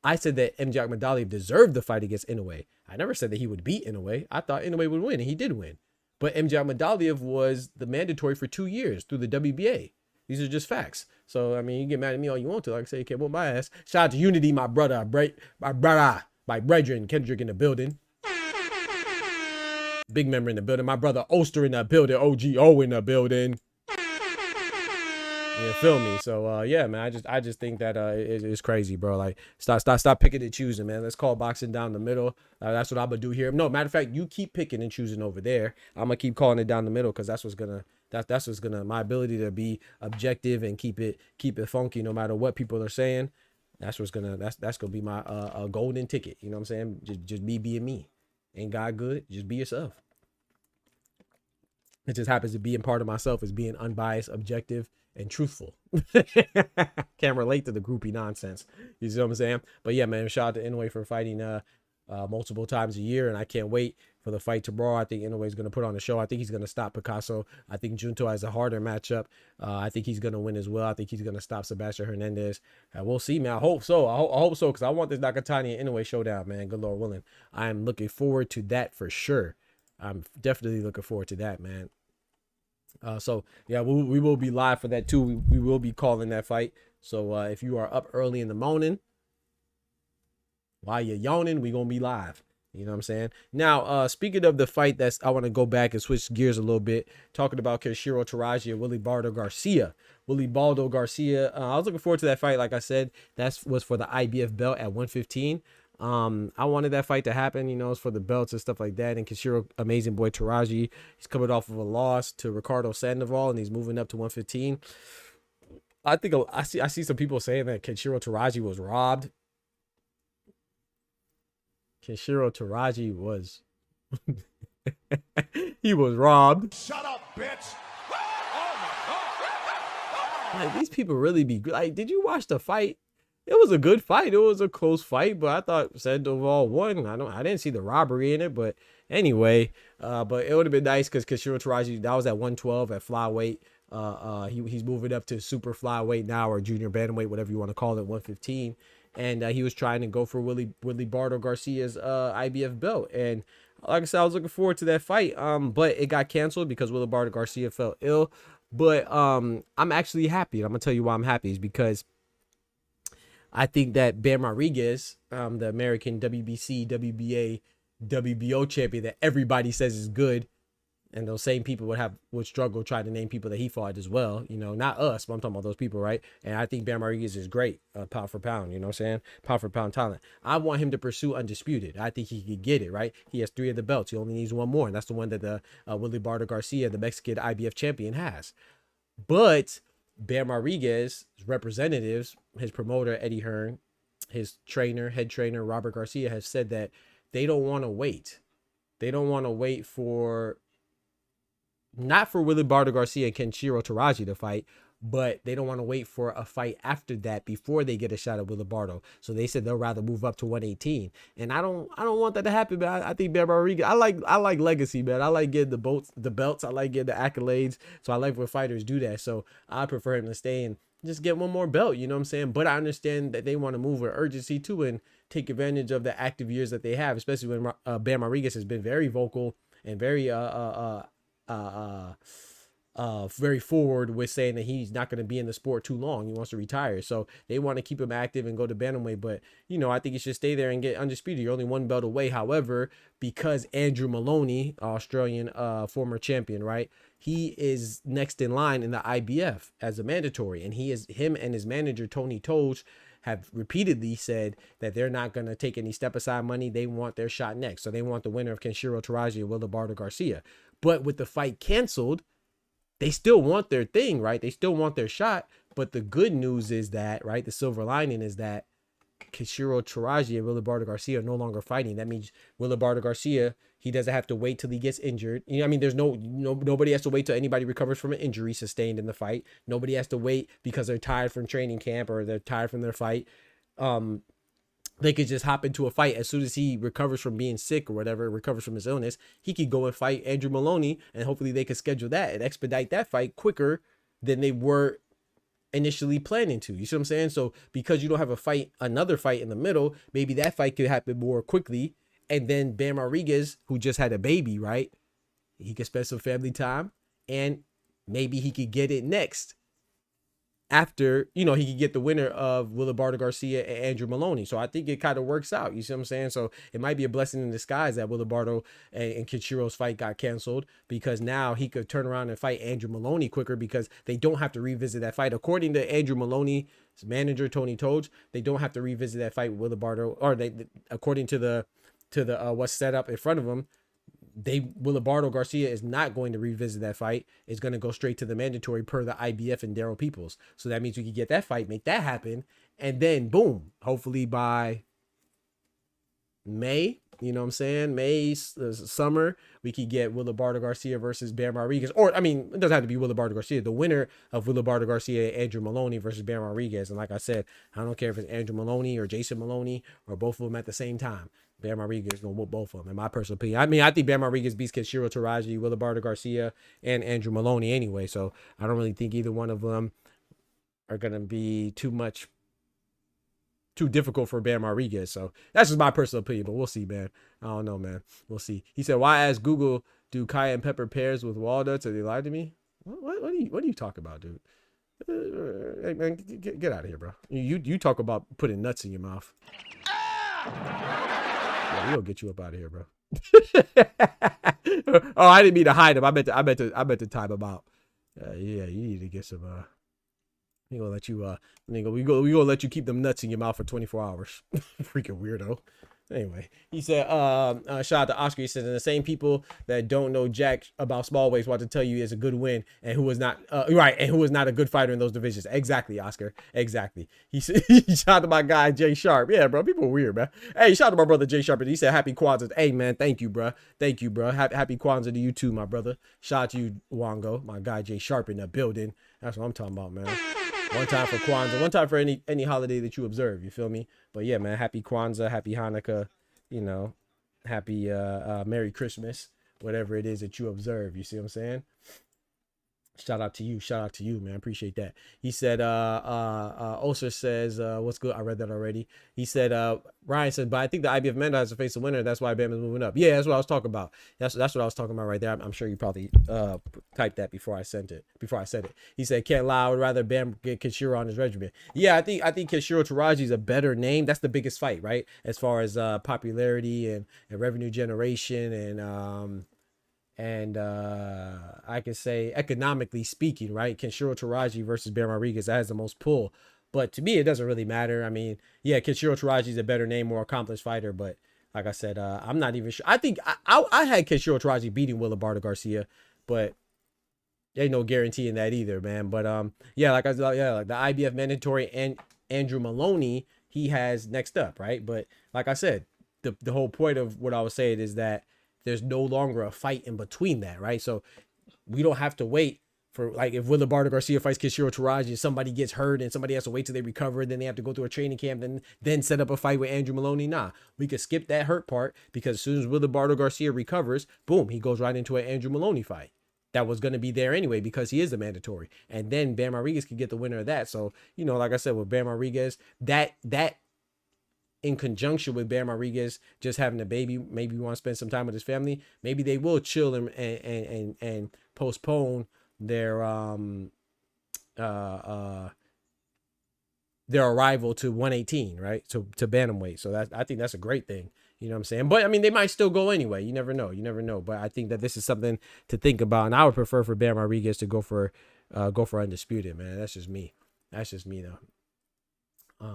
I said that MJ Akhmadaliev deserved the fight against Inoue. I never said that he would beat Inoue. I thought Inoue would win, and he did win. But MJ Akhmadaliev was the mandatory for 2 years through the WBA. These are just facts. So, I mean, you get mad at me all you want to. Like I say, you can't whoop my ass. Shout out to Unity, my brother, my brethren, Kendrick in the building. Big member in the building. My brother Oster in the building. OGO in the building. You feel me? So yeah, man, I just think that it's crazy, bro. Like stop picking and choosing, man. Let's call boxing down the middle. That's what I'm gonna do here. No, matter of fact, you keep picking and choosing over there. I'm gonna keep calling it down the middle because that's what's gonna my ability to be objective and keep it funky no matter what people are saying. That's gonna be my golden ticket. You know what I'm saying? Just me being me. Ain't God good? Just be yourself. It just happens to being part of myself is being unbiased, objective, and truthful. Can't relate to the groupie nonsense. You see what I'm saying? But yeah, man, shout out to Inoue for fighting multiple times a year, and I can't wait for the fight tomorrow. I think Inoue is going to put on a show. I think he's going to stop Picasso. I think Junto has a harder matchup. I think he's going to win as well. I think he's going to stop Sebastian Hernandez. We'll see, man. I hope so. I hope so, because I want this Nakatani and Inoue showdown, man. Good Lord willing. I am looking forward to that for sure. I'm definitely looking forward to that, man. So yeah, we will be live for that too. We will be calling that fight. So if you are up early in the morning while you're yawning, we're gonna be live. You know what I'm saying? Now, speaking of the fight, I want to go back and switch gears a little bit, talking about Kenshiro Taraji and Willie Baldo Garcia. I was looking forward to that fight. Like I said, that was for the IBF belt at 115. I wanted that fight to happen, you know, it's for the belts and stuff like that. And Kenshiro, amazing boy Taraji, he's coming off of a loss to Ricardo Sandoval, and he's moving up to 115. I think I see some people saying that Kenshiro Taraji was robbed. Kenshiro Taraji was he was robbed. Shut up, bitch. Like, these people really be like, did you watch the fight? It was a good fight. It was a close fight, but I thought Sandoval won. I didn't see the robbery in it, but anyway, but it would have been nice because Kenshiro Taraji, that was at 112 at flyweight. He's moving up to super flyweight now, or junior bantamweight, whatever you want to call it, 115. And he was trying to go for Willie Baldo Garcia's IBF belt. And like I said, I was looking forward to that fight. But it got canceled because Willie Baldo Garcia fell ill. But I'm actually happy. I'm gonna tell you why I'm happy is because I think that Bam Rodriguez, the American WBC, WBA, WBO champion that everybody says is good, and those same people would struggle trying to name people that he fought as well. You know, not us, but I'm talking about those people, right? And I think Bam Rodriguez is great, pound for pound. You know what I'm saying? Pound for pound talent. I want him to pursue undisputed. I think he could get it, right? He has 3 of the belts. He only needs 1 more, and that's the one that the Willie Baldo Garcia, the Mexican IBF champion, has. But Bam Rodriguez's representatives, his promoter Eddie Hearn, his head trainer Robert Garcia, has said that they don't want to wait. They don't want to wait for, not for Willie Baldo Garcia and Kenshiro Taraji to fight, but they don't want to wait for a fight after that before they get a shot at Willie Baldo. So they said they'll rather move up to 118. And I don't want that to happen, man. I think Bam Rodriguez, I like legacy, man. I like getting the belts. I like getting the accolades. So I like when fighters do that. So I prefer him to stay and just get 1 more belt, you know what I'm saying? But I understand that they want to move with urgency too and take advantage of the active years that they have, especially when Bam Rodriguez has been very vocal and very very forward with saying that he's not going to be in the sport too long. He wants to retire. So they want to keep him active and go to bantamweight. But, you know, I think he should stay there and get undisputed. You're only 1 belt away. However, because Andrew Maloney, Australian former champion, right, he is next in line in the IBF as a mandatory. And him and his manager, Tony Toge, have repeatedly said that they're not going to take any step aside money. They want their shot next. So they want the winner of Kenshiro Taraji and Willie Baldo Garcia. But with the fight canceled, they still want their thing, right? They still want their shot. But the good news is that, right, the silver lining is that Kenshiro Taraji and Willie Baldo Garcia are no longer fighting. That means Willie Baldo Garcia, he doesn't have to wait till he gets injured. You know, I mean, there's nobody has to wait till anybody recovers from an injury sustained in the fight. Nobody has to wait because they're tired from training camp or they're tired from their fight. They could just hop into a fight as soon as he recovers from being sick or whatever, recovers from his illness. He could go and fight Andrew Maloney, and hopefully they could schedule that and expedite that fight quicker than they were initially planning to. You see what I'm saying? So because you don't have another fight in the middle, maybe that fight could happen more quickly. And then Bam Rodriguez, who just had a baby, right? He could spend some family time, and maybe he could get it next after, he could get the winner of Wilibardo Garcia and Andrew Maloney. So I think it kind of works out. You see what I'm saying? So it might be a blessing in disguise that Wilibardo and Kishiro's fight got canceled, because now he could turn around and fight Andrew Maloney quicker, because they don't have to revisit that fight. According to Andrew Maloney's manager, Tony Toge, they don't have to revisit that fight with Wilibardo, or according to the what's set up in front of them, Wilibardo Garcia is not going to revisit that fight. It's going to go straight to the mandatory per the IBF and Daryl Peoples. So that means we could get that fight, make that happen, and then boom, hopefully by May, May, summer, we could get Wilibardo Garcia versus Bam Rodriguez. Or, it doesn't have to be Wilibardo Garcia. The winner of Wilibardo Garcia, Andrew Maloney versus Bam Rodriguez. And like I said, I don't care if it's Andrew Maloney or Jason Maloney or both of them at the same time. Bam Rodriguez gonna whoop both of them, in my personal opinion. I think Bam Rodriguez beats Kenshiro Taraji, Wilibardo Garcia, and Andrew Maloney anyway. So I don't really think either one of them are gonna be too difficult for Bam Rodriguez. So that's just my personal opinion, but we'll see, man. I don't know, man. We'll see. He said, "Why ask Google, do cayenne pepper pairs with walnuts? Or they lied to me?" What are you talking about, dude? Hey, man, get out of here, bro. You talk about putting nuts in your mouth. Yeah, we'll get you up out of here, bro. Oh, I didn't mean to hide him. I meant to time him out. Yeah, you need to get some. We gonna let you. We gonna let you keep them nuts in your mouth for 24 hours. Freaking weirdo. Anyway, he said, shout out to Oscar. He says, and the same people that don't know jack about small weights want to tell you it's a good win, and who is not right, and who is not a good fighter in those divisions. Exactly, Oscar. Exactly. He said, shout out to my guy Jay Sharp. Yeah, bro, people are weird, man. Hey, shout out to my brother Jay Sharp. And he said, happy Kwanzaa. Hey, man, thank you, bro. Thank you, bro. Happy Kwanzaa to you too, my brother. Shout out to you, Wango, my guy Jay Sharp in the building. That's what I'm talking about, man. One time for Kwanzaa, one time for any holiday that you observe, you feel me? But yeah, man, happy Kwanzaa, happy Hanukkah, happy Merry Christmas, whatever it is that you observe, you see what I'm saying? Shout out to you, man. I appreciate that. He said, Oser says, what's good? I read that already. He said, Ryan said, but I think the IBF Mendo has to face a winner. That's why Bam is moving up. Yeah, that's what I was talking about. That's what I was talking about right there. I'm sure you probably typed that before I said it. He said, can't lie. I would rather Bam get Kenshiro on his regimen. Yeah, I think Kenshiro Taraji is a better name. That's the biggest fight, right? As far as popularity and revenue generation and I can say economically speaking, right? Kenshiro Taraji versus Bam Rodriguez, that has the most pull. But to me, it doesn't really matter. I mean, yeah, Kenshiro Taraji is a better name, more accomplished fighter. But like I said, I'm not even sure. I think I had Kenshiro Taraji beating Wilibardo Garcia, but there ain't no guarantee in that either, man. But yeah, like the IBF mandatory and Andrew Maloney, he has next up, right? But like I said, the whole point of what I was saying is that there's no longer a fight in between that, right? So we don't have to wait for, like, if Wilibardo Garcia fights Kenshiro Taraji and somebody gets hurt and somebody has to wait till they recover, then they have to go through a training camp, then set up a fight with Andrew Maloney. Nah, we could skip that hurt part, because as soon as Wilibardo Garcia recovers, boom, he goes right into an Andrew Maloney fight. That was going to be there anyway, because he is a mandatory. And then Bam Rodriguez could get the winner of that. So, like I said, with Bam Rodriguez, that in conjunction with Bam Rodriguez just having a baby, maybe want to spend some time with his family, maybe they will chill and postpone their arrival to 118, right? To bantamweight. So I think that's a great thing. You know what I'm saying? But I mean, they might still go anyway. You never know. But I think that this is something to think about. And I would prefer for Bam Rodriguez to go for undisputed, man. That's just me. Though.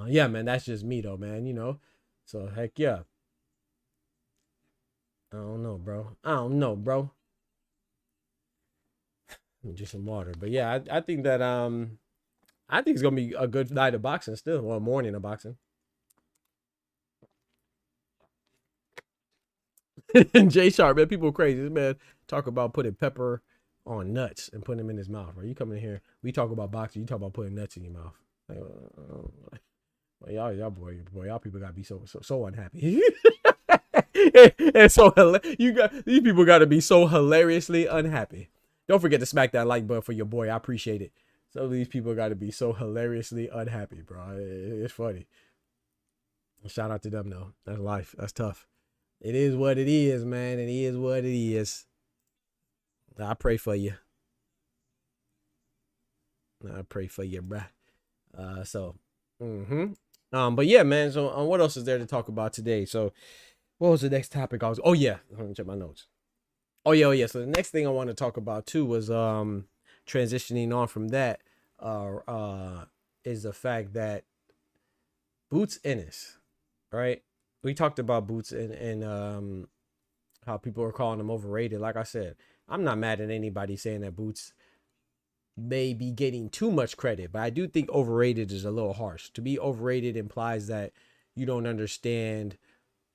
Yeah, man, that's just me though, man, so heck yeah. I don't know, bro. Just some water. But yeah, I think that I think it's gonna be a good night of boxing still, or morning of boxing. And Jay Sharp, man, people are crazy. This man talk about putting pepper on nuts and putting them in his mouth. Right? You come in here, we talk about boxing, you talk about putting nuts in your mouth. Well, y'all people gotta be so unhappy. And so these people gotta be so hilariously unhappy. Don't forget to smack that like button for your boy. I appreciate it. Some of these people got to be so hilariously unhappy, bro. It's funny. Shout out to them though. That's life. That's tough. It is what it is, man. It is what it is. I pray for you. I pray for you, bruh. But yeah, man. So, what else is there to talk about today? So, what was the next topic? Oh yeah, let me check my notes. Oh yeah. So the next thing I want to talk about too was transitioning on from that. Is the fact that Boots Ennis, right? We talked about Boots and how people are calling him overrated. Like I said, I'm not mad at anybody saying that Boots may be getting too much credit, but I do think overrated is a little harsh. To be overrated implies that you don't understand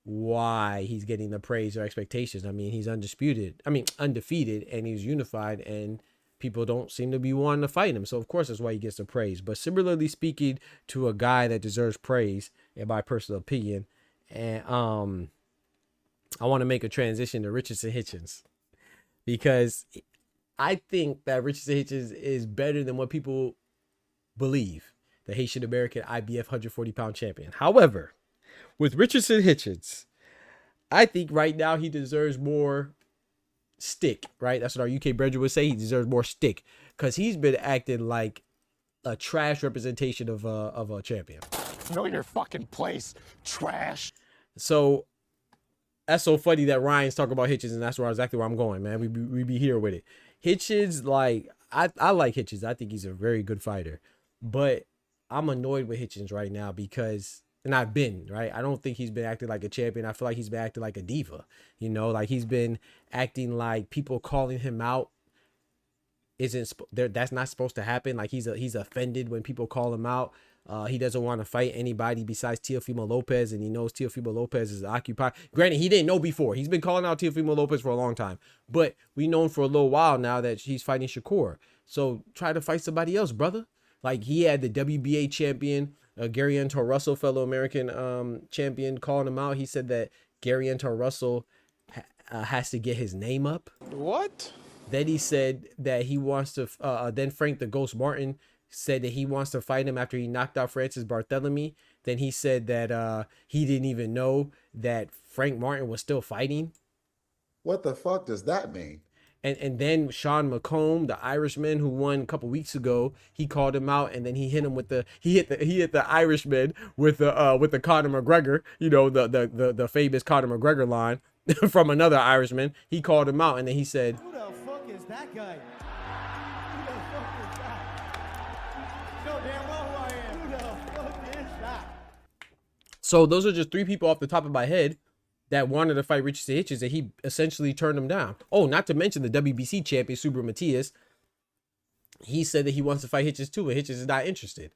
why he's getting the praise or expectations. I mean, he's undefeated, and he's unified, and people don't seem to be wanting to fight him. So of course that's why he gets the praise. But similarly speaking to a guy that deserves praise, in my personal opinion, and I want to make a transition to Richardson Hitchens, because I think that Richardson Hitchens is better than what people believe, the Haitian American IBF 140-pound champion. However, with Richardson Hitchens, I think right now he deserves more stick, right? That's what our UK brethren would say. He deserves more stick because he's been acting like a trash representation of a champion. Know your fucking place, trash. So that's so funny that Ryan's talking about Hitchens, and that's exactly where I'm going, man. We be here with it. Hitchens, like, I like Hitchens. I think he's a very good fighter, but I'm annoyed with Hitchens right now because, and I've been, right? I don't think he's been acting like a champion. I feel like he's been acting like a diva, you know, like he's been acting like people calling him out that's not supposed to happen. Like he's offended when people call him out. He doesn't want to fight anybody besides Teofimo Lopez, and he knows Teofimo Lopez is occupied. Granted, he didn't know before. He's been calling out Teofimo Lopez for a long time, but we known for a little while now that he's fighting Shakur. So try to fight somebody else, brother. Like he had the WBA champion, Gary Antor Russell, fellow American champion, calling him out. He said that Gary Antor Russell has to get his name up. What? Then he said that he wants to. Then Frank the Ghost Martin said that he wants to fight him after he knocked out Francis Barthélemy. Then he said that he didn't even know that Frank Martin was still fighting. What the fuck does that mean? And then Sean McComb, the Irishman who won a couple weeks ago, he called him out, and then he hit him with he hit the Irishman with the Conor McGregor, you know, the famous Conor McGregor line from another Irishman. He called him out, and then he said, "Who the fuck is that guy? Who the fuck is that? You know damn well who I am. Who the fuck is that?" So those are just three people off the top of my head that wanted to fight Richardson Hitchens, and he essentially turned them down. Oh, not to mention the WBC champion, Subra Matias. He said that he wants to fight Hitchens too, and Hitchens is not interested.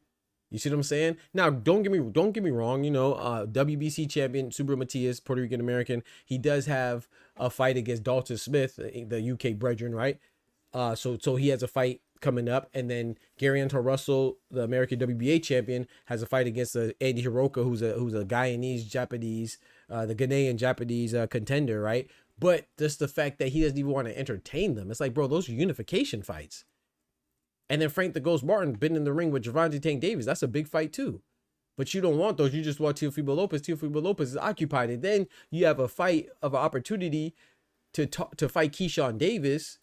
You see what I'm saying? Now, don't get me wrong. You know, WBC champion Subra Matias, Puerto Rican American, he does have a fight against Dalton Smith, the UK brethren, right? So he has a fight coming up, and then Gary Antor Russell, the American WBA champion, has a fight against Andy Hiroka, who's a Guyanese Japanese, the Ghanaian Japanese contender, right? But just the fact that he doesn't even want to entertain them, it's like, bro, those are unification fights. And then Frank the Ghost Martin been in the ring with Gervonta Tank Davis. That's a big fight too. But you don't want those. You just want Teofimo Lopez. Teofimo Lopez is occupied. And then you have a fight of an opportunity to fight Keyshawn Davis.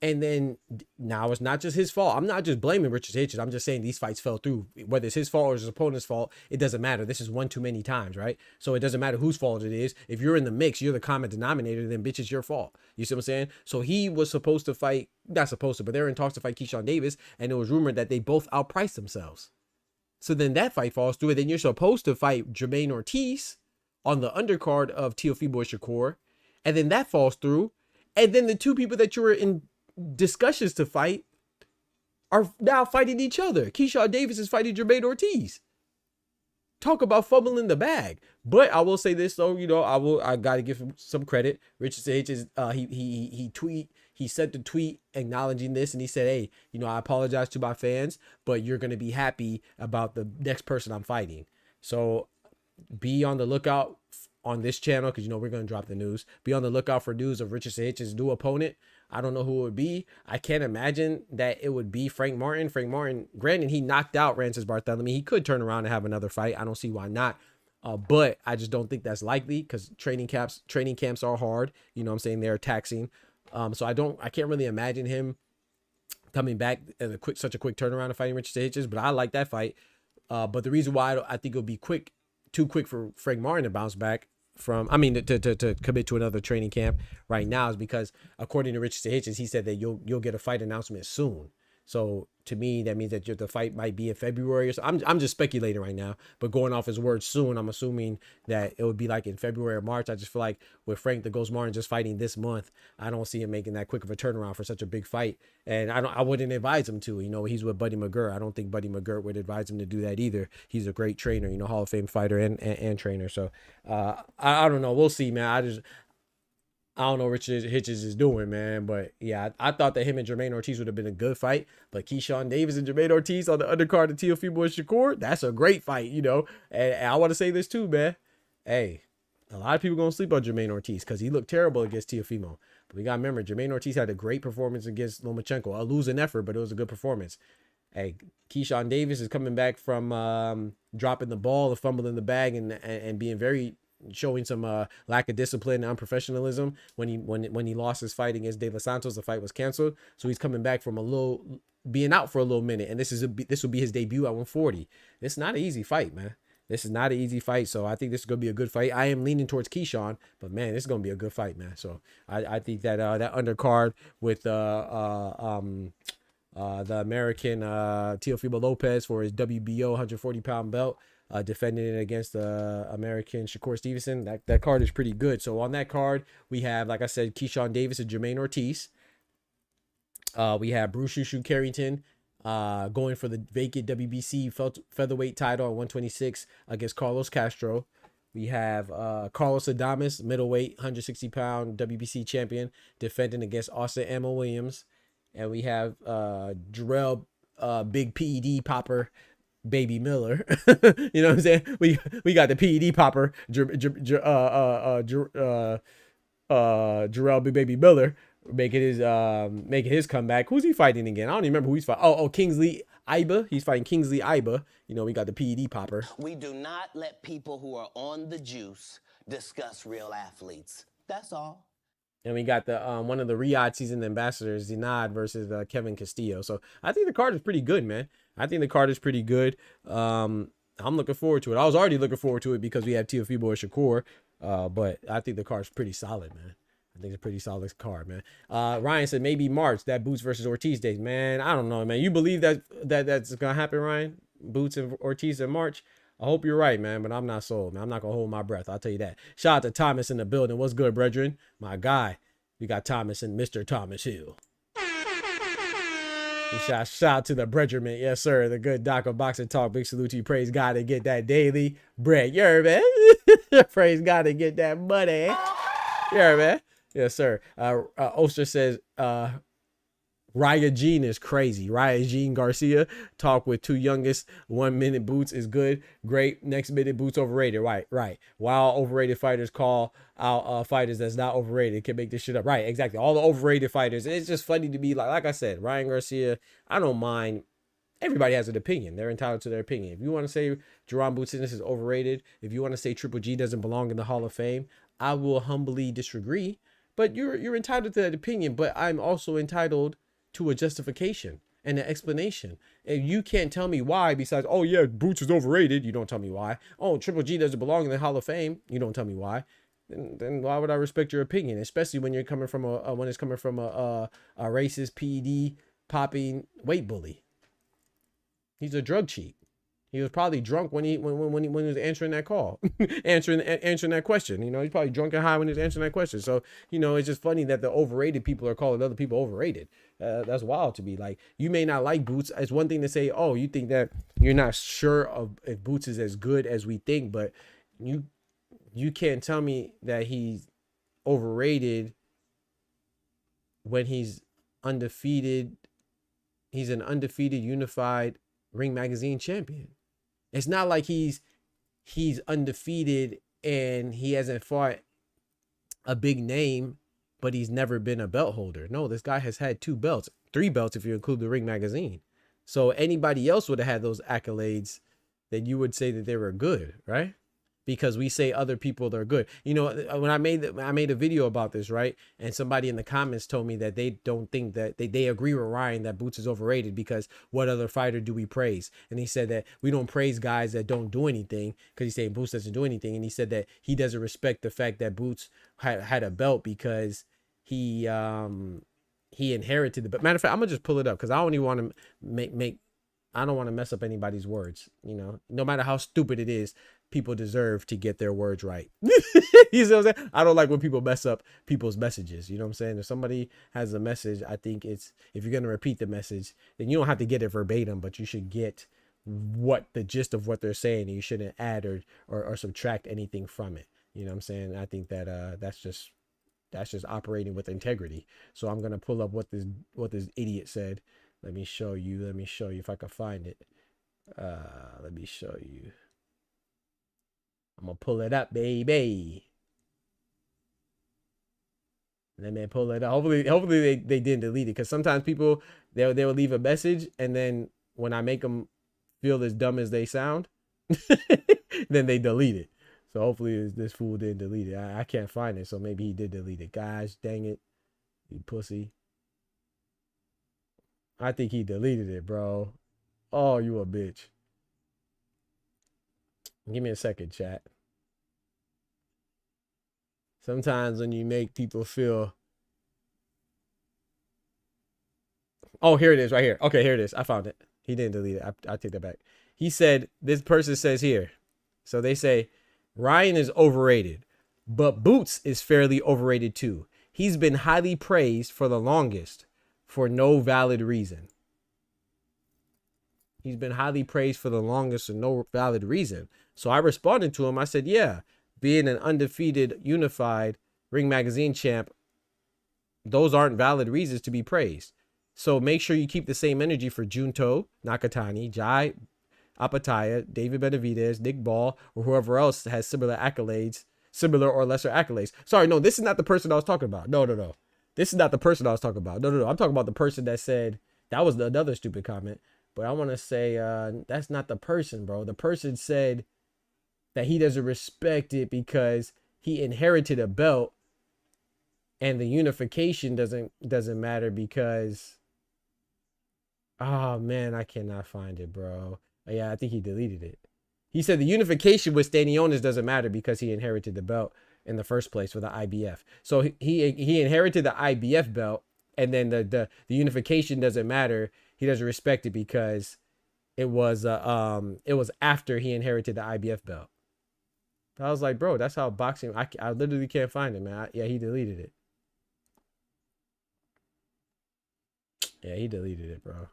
And then now it's not just his fault. I'm not just blaming Richard Hitchens. I'm just saying these fights fell through. Whether it's his fault or his opponent's fault, it doesn't matter. This is one too many times, right? So it doesn't matter whose fault it is. If you're in the mix, you're the common denominator, then bitch, it's your fault. You see what I'm saying? So he was supposed to fight, not supposed to, but they were in talks to fight Keyshawn Davis, and it was rumored that they both outpriced themselves. So then that fight falls through, and then you're supposed to fight Jermaine Ortiz on the undercard of Teofimo Shakur, and then that falls through, and then the two people that you were in discussions to fight are now fighting each other. Keyshawn Davis is fighting Jermaine Ortiz. Talk about fumbling the bag. But I will say this though, you know, I gotta give him some credit. Richardson Hitchens, he sent a tweet acknowledging this, and he said, hey, you know, I apologize to my fans, but you're gonna be happy about the next person I'm fighting. So be on the lookout on this channel, because you know we're gonna drop the news. Be on the lookout for news of Richardson Hitchens' new opponent. I don't know who it would be. I can't imagine that it would be Frank Martin. Frank Martin, granted, he knocked out Francis Barthélemy. He could turn around and have another fight. I don't see why not. But I just don't think that's likely because training camps are hard. You know what I'm saying? They're taxing. So I can't really imagine him coming back in such a quick turnaround and fighting Richard Hitches. But I like that fight. But the reason why I think it'll be too quick for Frank Martin to bounce back to commit to another training camp right now is because according to Richard Hitchens, he said that you'll get a fight announcement soon. So to me, that means that the fight might be in February or so. I'm just speculating right now, but going off his words soon, I'm assuming that it would be like in February or March. I just feel like with Frank the Ghost Martin just fighting this month, I don't see him making that quick of a turnaround for such a big fight. And I wouldn't advise him to. You know, he's with Buddy McGirt. I don't think Buddy McGirt would advise him to do that either. He's a great trainer, you know, Hall of Fame fighter and trainer. So I don't know. We'll see, man. I don't know what Richard Hitches is doing, man. But yeah, I thought that him and Jermaine Ortiz would have been a good fight. But Keyshawn Davis and Jermaine Ortiz on the undercard of Teofimo Shakur, that's a great fight, you know. And I want to say this too, man. Hey, a lot of people going to sleep on Jermaine Ortiz because he looked terrible against Teofimo. But we got to remember, Jermaine Ortiz had a great performance against Lomachenko. A losing effort, but it was a good performance. Hey, Keyshawn Davis is coming back from dropping the ball, the fumble in the bag, and being showing some lack of discipline and unprofessionalism when he lost his fight against De Los Santos. The fight was canceled, so he's coming back from being out for a little minute, and this will be his debut at 140. It's not an easy fight, man. This is not an easy fight, so I think this is gonna be a good fight. I am leaning towards Keyshawn, but man, this is gonna be a good fight, man. So I think that that undercard with the American Teofimo Lopez for his WBO 140-pound belt. Defending it against the American Shakur Stevenson. That card is pretty good. So on that card, we have, like I said, Keyshawn Davis and Jermaine Ortiz. We have Bruce Shushu Carrington going for the vacant WBC featherweight title at 126 against Carlos Castro. We have Carlos Adames, middleweight, 160-pound WBC champion, defending against Austin Ammo Williams. And we have Jarrell, big PED popper, Baby Miller. You know what I'm saying? We got the PED popper, Jarrell Big Baby Miller making his comeback. Who's he fighting again? I don't even remember who he's fighting. Oh, Kingsley Iba. He's fighting Kingsley Iba. You know, we got the PED popper. We do not let people who are on the juice discuss real athletes. That's all. And we got the one of the Riyadh season ambassadors, Zinad versus Kevin Castillo. So I think the card is pretty good, man. I think the card is pretty good. I'm looking forward to it. I was already looking forward to it because we have Teofimo and Shakur. But I think the card's pretty solid, man. I think it's a pretty solid card, man. Ryan said maybe March, that Boots versus Ortiz days. Man, I don't know, man. You believe that's gonna happen, Ryan? Boots and Ortiz in March? I hope you're right, man, but I'm not sold, man. I'm not going to hold my breath. I'll tell you that. Shout out to Thomas in the building. What's good, brethren? My guy. We got Thomas and Mr. Thomas Hill. Shout out to the brethren. Yes, sir. The good Doc of Boxing Talk. Big salute to you. Praise God and get that daily bread. You heard, man? Praise God and get that money. You heard, man? Yes, sir. Oster says, Raya Jean is crazy. Raya Jean Garcia talk with two youngest. 1 minute Boots is good. Great. Next minute Boots overrated. Right. While overrated fighters call out fighters that's not overrated. Can make this shit up. Right. Exactly. All the overrated fighters. It's just funny to be like I said, Ryan Garcia, I don't mind. Everybody has an opinion. They're entitled to their opinion. If you want to say Jerron Boots is overrated, if you want to say Triple G doesn't belong in the Hall of Fame, I will humbly disagree. But you're entitled to that opinion. But I'm also entitled to a justification and an explanation. And you can't tell me why besides, oh yeah, Boots is overrated. You don't tell me why. Oh, Triple G doesn't belong in the Hall of Fame. You don't tell me why. Then why would I respect your opinion? Especially when you're coming from a racist PED popping weight bully. He's a drug cheat. He was probably drunk when he was answering that call, answering that question. You know, he's probably drunk and high when he was answering that question. So, you know, it's just funny that the overrated people are calling other people overrated. That's wild to me. Like, you may not like Boots. It's one thing to say, oh, you think that you're not sure of if Boots is as good as we think, but you can't tell me that he's overrated when he's undefeated. He's an undefeated, unified Ring Magazine champion. It's not like he's undefeated and he hasn't fought a big name but he's never been a belt holder. No, this guy has had 2 belts, 3 belts if you include the Ring magazine. So anybody else would have had those accolades, then you would say that they were good, right? Because we say other people are good. You know, when I made a video about this, right? And somebody in the comments told me that they don't think that they agree with Ryan that Boots is overrated because what other fighter do we praise? And he said that we don't praise guys that don't do anything because he's saying Boots doesn't do anything. And he said that he doesn't respect the fact that Boots had a belt because he inherited the. But matter of fact, I'm gonna just pull it up because I don't even want to make I don't want to mess up anybody's words. You know, no matter how stupid it is, people deserve to get their words right. You know what I'm saying? I don't like when people mess up people's messages. You know what I'm saying? If somebody has a message, I think it's, if you're going to repeat the message, then you don't have to get it verbatim, but you should get what the gist of what they're saying. And you shouldn't add or subtract anything from it. You know what I'm saying? I think that that's just operating with integrity. So I'm going to pull up what this idiot said. Let me show you if I can find it. Let me show you. I'm gonna pull it up, baby. Let me pull it up. Hopefully they didn't delete it, because sometimes people they'll leave a message, and then when I make them feel as dumb as they sound, then they delete it. So hopefully this fool didn't delete it. I can't find it, so maybe he did delete it. Gosh dang it, you pussy. I think he deleted it, bro. Oh, you a bitch. Give me a second, chat. Sometimes when you make people feel... Oh, here it is right here. Okay, here it is. I found it. He didn't delete it. I take that back. He said, this person says here. So they say, Ryan is overrated, but Boots is fairly overrated too. He's been highly praised for the longest for no valid reason. He's been highly praised for the longest for no valid reason. So I responded to him. I said, yeah, being an undefeated, unified Ring Magazine champ, those aren't valid reasons to be praised. So make sure you keep the same energy for Junto Nakatani, Jai Apataya, David Benavidez, Nick Ball, or whoever else has similar accolades, similar or lesser accolades. Sorry, no, this is not the person I was talking about. No. This is not the person I was talking about. No. I'm talking about the person that said, that was another stupid comment. But I want to say that's not the person, bro. The person said that he doesn't respect it because he inherited a belt, and the unification doesn't matter because... Oh man, I cannot find it, bro. Yeah, I think he deleted it. He said the unification with Stanionis doesn't matter because he inherited the belt in the first place for the IBF. So he inherited the IBF belt, and then the unification doesn't matter. He doesn't respect it because it was after he inherited the IBF belt. I was like, bro, that's how boxing... I literally can't find it, man. Yeah, he deleted it. Yeah, he deleted it, bro.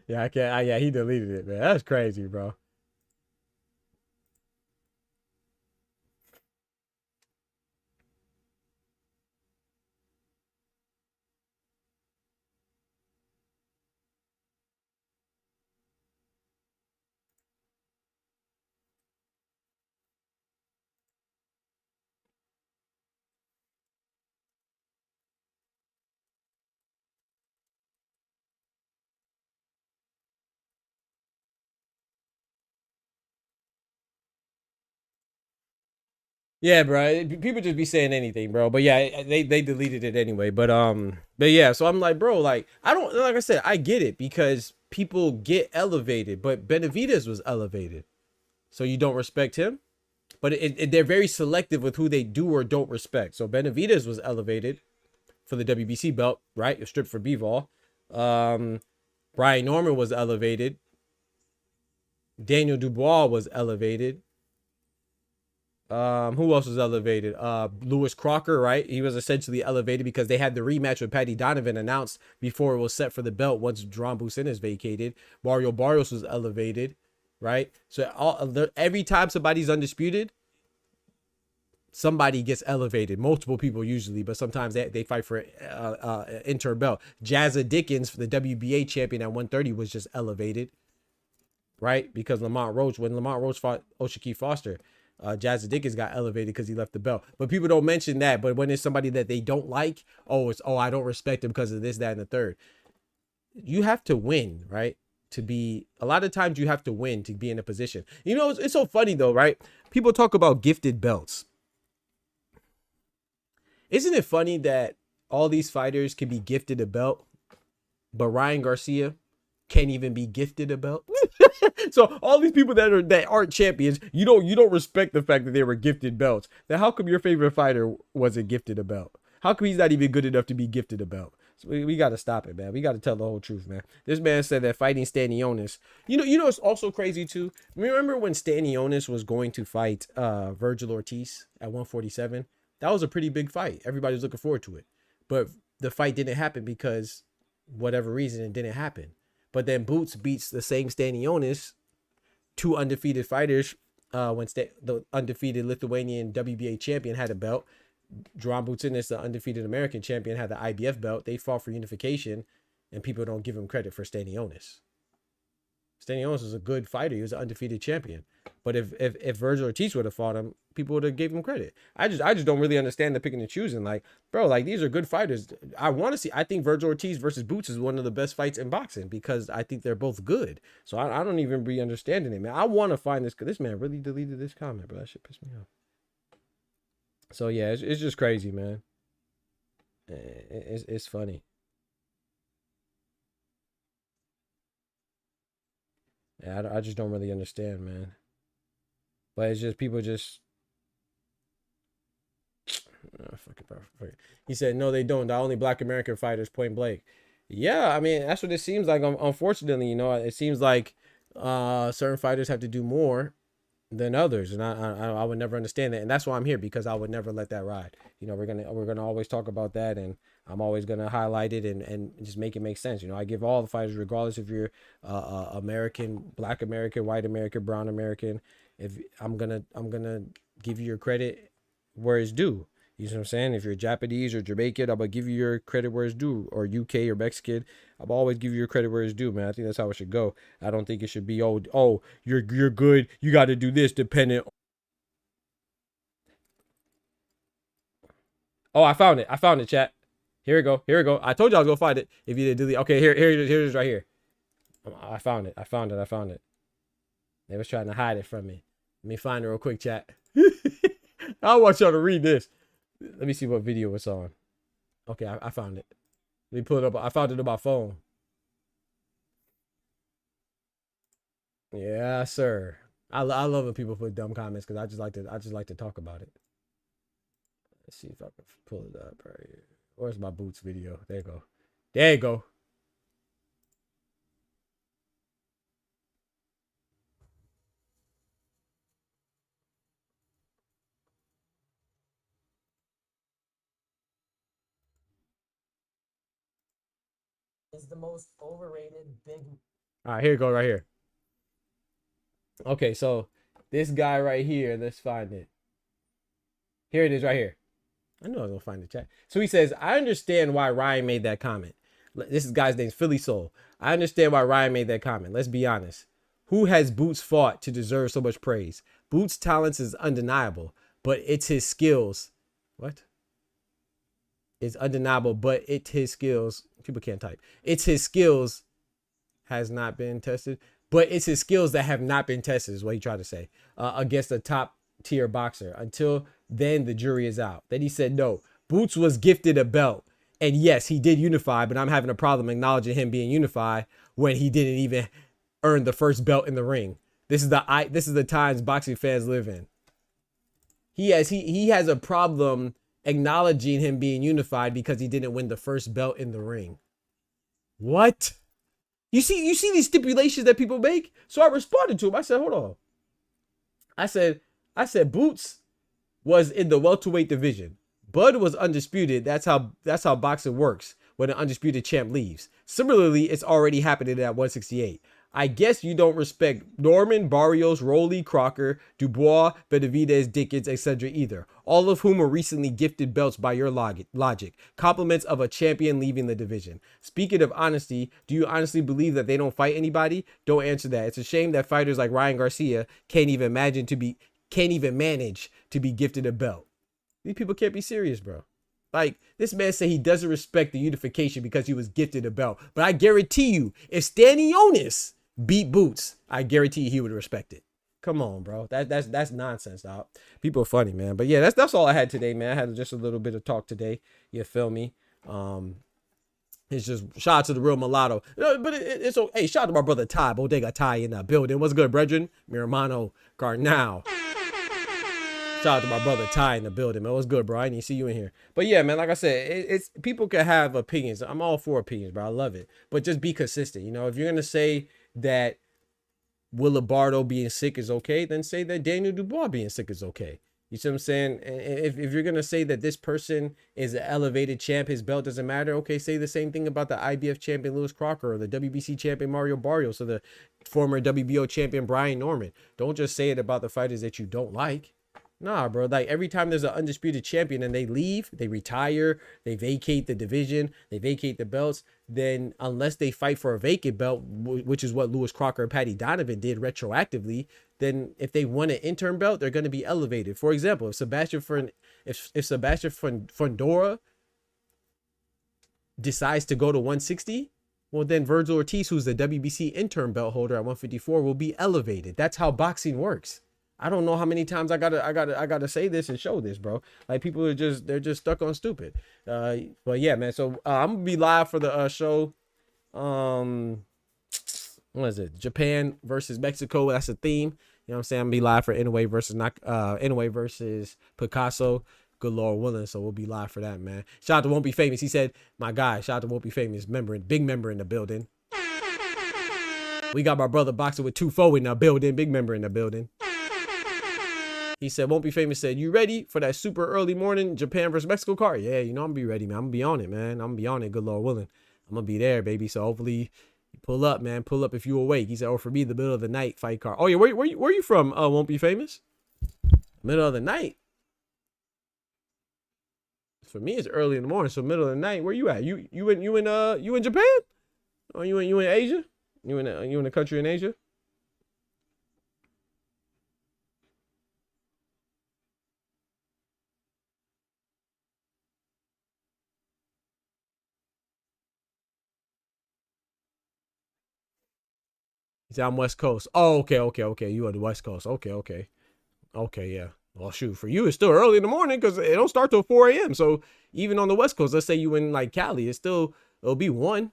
Yeah, I can't. Yeah, he deleted it, man. That's crazy, bro. Yeah, bro. People just be saying anything, bro. But yeah, they deleted it anyway. But yeah. So I'm like, bro, like I don't like I said, I get it because people get elevated, but Benavidez was elevated, so you don't respect him. But they're very selective with who they do or don't respect. So Benavidez was elevated for the WBC belt, right? It stripped for Bivol. Brian Norman was elevated. Daniel Dubois was elevated. Who else was elevated? Lewis Crocker, right? He was essentially elevated because they had the rematch with Paddy Donovan announced before it was set for the belt once John Business vacated. Mario Barrios was elevated, right? So every time somebody's undisputed, somebody gets elevated. Multiple people usually, but sometimes they fight for inter belt. Jazza Dickens, for the WBA champion at 130, was just elevated, right? Because when Lamont Roach fought Oshiki Foster, Jazza Dickens got elevated because he left the belt. But people don't mention that. But when it's somebody that they don't like, I don't respect him because of this, that, and the third. You have to win, right? A lot of times you have to win to be in a position. You know, it's so funny though, right? People talk about gifted belts. Isn't it funny that all these fighters can be gifted a belt, but Ryan Garcia can't even be gifted a belt? So all these people that aren't champions, you don't respect the fact that they were gifted belts. Then how come your favorite fighter wasn't gifted a belt? How come he's not even good enough to be gifted a belt? So we got to stop it, man. We got to tell the whole truth, man. This man said that fighting Stanionis. You know, it's also crazy too. Remember when Stanionis was going to fight Virgil Ortiz at 147? That was a pretty big fight. Everybody was looking forward to it. But the fight didn't happen because whatever reason it didn't happen. But then Boots beats the same Stanionis, two undefeated fighters, when the undefeated Lithuanian WBA champion had a belt. Duran Bucinis, the undefeated American champion, had the IBF belt. They fought for unification, and people don't give him credit for Stanionis. Stanionis was a good fighter. He was an undefeated champion. But if Virgil Ortiz would have fought him, people would have gave him credit. I just don't really understand the picking and choosing. Like, bro, like these are good fighters. I think Virgil Ortiz versus Boots is one of the best fights in boxing because I think they're both good. So I don't even be understanding it, man. I want to find this, because this man really deleted this comment, bro. That shit pissed me off. So yeah, it's just crazy, man. It's funny. Yeah, I just don't really understand, man. But it's just people just. Oh, fuck it. He said, no, they don't. The only black American fighters, point blank. Yeah, I mean, that's what it seems like. Unfortunately, you know, it seems like certain fighters have to do more than others, and I would never understand that, and that's why I'm here, because I would never let that ride. You know, we're gonna always talk about that, and I'm always gonna highlight it and just make it make sense. You know, I give all the fighters, regardless if you're American, black American, white American, brown American. If I'm gonna give you your credit where it's due. You know what I'm saying? If you're Japanese or Jamaican, I'm gonna give you your credit where it's due, or UK or Mexican. I'll always give you your credit where it's due, man. I think that's how it should go. I don't think it should be, you're good, you got to do this dependent. Oh, I found it, chat. Here we go. I told you I was gonna find it. If you didn't delete, okay, here it is right here. I found it. They was trying to hide it from me. Let me find it real quick, chat. I want y'all to read this. Let me see what video it's on. Okay, I found it. Let me pull it up. I found it on my phone. Yeah, sir. I love when people put dumb comments, because I just like to talk about it. Let's see if I can pull it up right here. Where's my Boots video? There you go. Is the most overrated big. All right, here you go, right here. Okay, so this guy right here, let's find it. Here it is right here. I knew I was gonna find the chat. So he says, I understand why Ryan made that comment. This guy's name's Philly Soul. I understand why Ryan made that comment. Let's be honest. Who has Boots fought to deserve so much praise? Boots' talents is undeniable, but it's his skills. What? It's undeniable, but it's his skills. People can't type. It's his skills has not been tested, but it's his skills that have not been tested, is what he tried to say, against a top tier boxer. Until then the jury is out. Then he said, no, Boots was gifted a belt. And yes, he did unify, but I'm having a problem acknowledging him being unified when he didn't even earn the first belt in the ring. This is the times boxing fans live in. He has a problem acknowledging him being unified because he didn't win the first belt in the ring. What? You see these stipulations that people make? So I responded to him. I said, hold on. I said Boots was in the welterweight division. Bud was undisputed. That's how boxing works when an undisputed champ leaves. Similarly, it's already happening at 168. I guess you don't respect Norman, Barrios, Rowley, Crocker, Dubois, Benavidez, Dickens, etc. either, all of whom were recently gifted belts by your logic. Compliments of a champion leaving the division. Speaking of honesty, do you honestly believe that they don't fight anybody? Don't answer that. It's a shame that fighters like Ryan Garcia can't even manage to be gifted a belt. These people can't be serious, bro. Like, this man said he doesn't respect the unification because he was gifted a belt. But I guarantee you, if Stanionis beat Boots, I guarantee you he would respect it. Come on, bro. That's nonsense, dog. People are funny, man. But yeah, that's all I had today, man. I had just a little bit of talk today. You feel me? It's just shout out to the real mulatto. But it's okay. Hey, shout out to my brother Ty, Bodega Ty in the building. What's good, brethren? Mi hermano Carnal. Shout out to my brother Ty in the building, man. What's good, bro? I didn't see you in here. But yeah, man, like I said, it's people can have opinions. I'm all for opinions, bro. I love it. But just be consistent. You know, if you're gonna say that Will Bardo being sick is okay, then say that Daniel Dubois being sick is okay. You see what I'm saying? And if you're gonna say that this person is an elevated champ, his belt doesn't matter, okay, say the same thing about the IBF champion Lewis Crocker or the WBC champion Mario Barrios or the former WBO champion Brian Norman. Don't just say it about the fighters that you don't like. Nah, bro. Like, every time there's an undisputed champion and they leave, they retire, they vacate the division, they vacate the belts, then unless they fight for a vacant belt, which is what Lewis Crocker and Patty Donovan did retroactively, then if they won an interim belt, they're going to be elevated. For example, if Sebastian Fundora decides to go to 160, well, then Virgil Ortiz, who's the WBC interim belt holder at 154, will be elevated. That's how boxing works. I don't know how many times I gotta say this and show this, bro. Like, people are they're just stuck on stupid. But yeah, man. So I'm gonna be live for the show. What is it? Japan versus Mexico. That's a theme. You know what I'm saying? I'm gonna be live for Inoue versus Picasso. Good Lord willing. So we'll be live for that, man. Shout out to Won't Be Famous. He said, my guy. Shout out to Won't Be Famous. Big member in the building. We got my brother boxing with 2-4 in the building. Big member in the building. He said, Won't Be Famous said, you ready for that super early morning Japan versus Mexico card? Yeah, you know, I'm gonna be ready, man. I'm gonna be on it, man. I'm gonna be on it, good Lord willing. I'm gonna be there, baby. So hopefully you pull up, man. Pull up if you awake. He said, oh, for me, the middle of the night fight card. Oh, yeah, where you from, Won't Be Famous? Middle of the night? For me, it's early in the morning, so middle of the night. Where you at? You in Japan? Or you in Asia? You in a country in Asia? He said, I'm West Coast. Oh, okay. You are the West Coast. Okay, yeah. Well, shoot, for you, it's still early in the morning because it don't start till 4 a.m. So even on the West Coast, let's say you in like Cali, it'll be 1.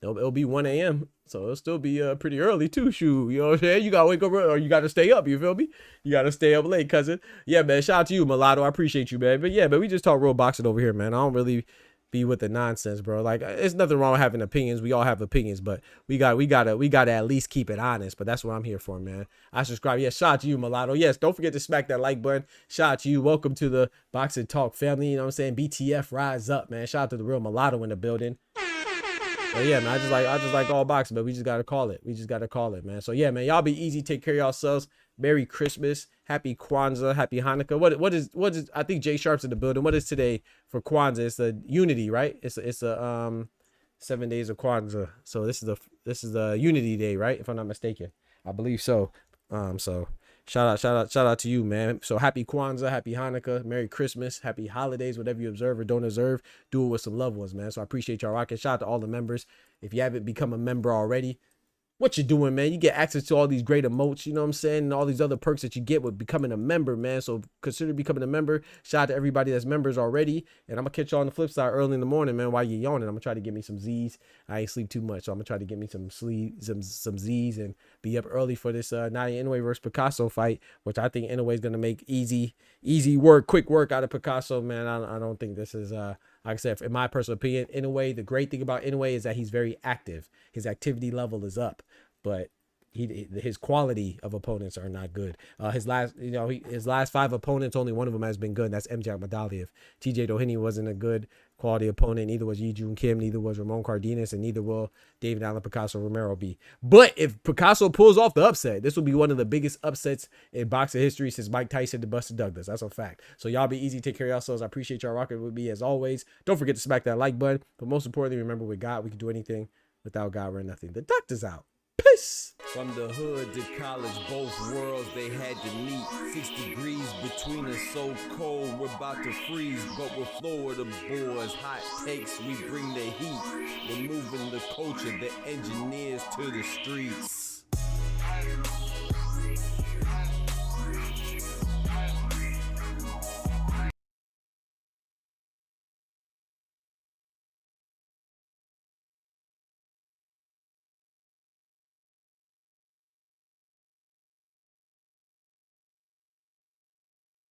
It'll be 1 a.m. So it'll still be pretty early too, shoot. You know what I'm saying? You gotta wake up or you gotta stay up, you feel me? You gotta stay up late, cousin. Yeah, man, shout out to you, Mulatto. I appreciate you, man. But yeah, man, we just talk real boxing over here, man. I don't really be with the nonsense, bro. Like, it's nothing wrong with having opinions. We all have opinions, but we gotta at least keep it honest. But that's what I'm here for, man. I subscribe. Yeah, shout out to you, Mulatto. Yes, don't forget to smack that like button. Shout out to you. Welcome to the Boxing Talk family. You know what I'm saying? BTF, rise up, man. Shout out to the real Mulatto in the building. But yeah, man, I just like all boxing, but we just gotta call it. We just gotta call it, man. So yeah, man, y'all be easy. Take care of yourselves. Merry Christmas, Happy Kwanzaa, Happy Hanukkah. What is? I think Jay Sharp's in the building. What is today for Kwanzaa? It's the Unity, right? It's a 7 days of Kwanzaa. So this is the Unity Day, right? If I'm not mistaken, I believe so. So shout out to you, man. So happy Kwanzaa, happy Hanukkah, Merry Christmas, happy holidays, whatever you observe or don't observe, do it with some loved ones, man. So I appreciate y'all rocking. Shout out to all the members. If you haven't become a member already, what you doing, man? You get access to all these great emotes, you know what I'm saying? And all these other perks that you get with becoming a member, man. So consider becoming a member. Shout out to everybody that's members already. And I'm going to catch y'all on the flip side early in the morning, man, while you're yawning. I'm going to try to get me some Z's. I ain't sleep too much, so I'm going to try to get me some Z's and be up early for this Naoya Inoue versus Picasso fight, which I think Inoue is going to make easy work, quick work out of Picasso, man. I don't think this is... like I said, in my personal opinion, Inoue, the great thing about Inoue is that he's very active. His activity level is up, but his quality of opponents are not good. His last 5 opponents, only one of them has been good. And that's MJ Madaliev. TJ Doheny wasn't a good quality opponent. Neither was Yi Jun Kim. Neither was Ramon Cardenas, and neither will David Allen Picasso Romero be. But if Picasso pulls off the upset, this will be one of the biggest upsets in boxing history since Mike Tyson to Buster Douglas. That's a fact. So y'all be easy. Take care of yourselves. I appreciate y'all rocking with me as always. Don't forget to smack that like button. But most importantly, remember with God, we can do anything. Without God, we're nothing. The doctor's out. Peace. From the hood to college, both worlds they had to meet. 6 degrees between us, so cold we're about to freeze. But we're Florida boys, hot takes, we bring the heat. We're moving the culture, the engineers to the streets.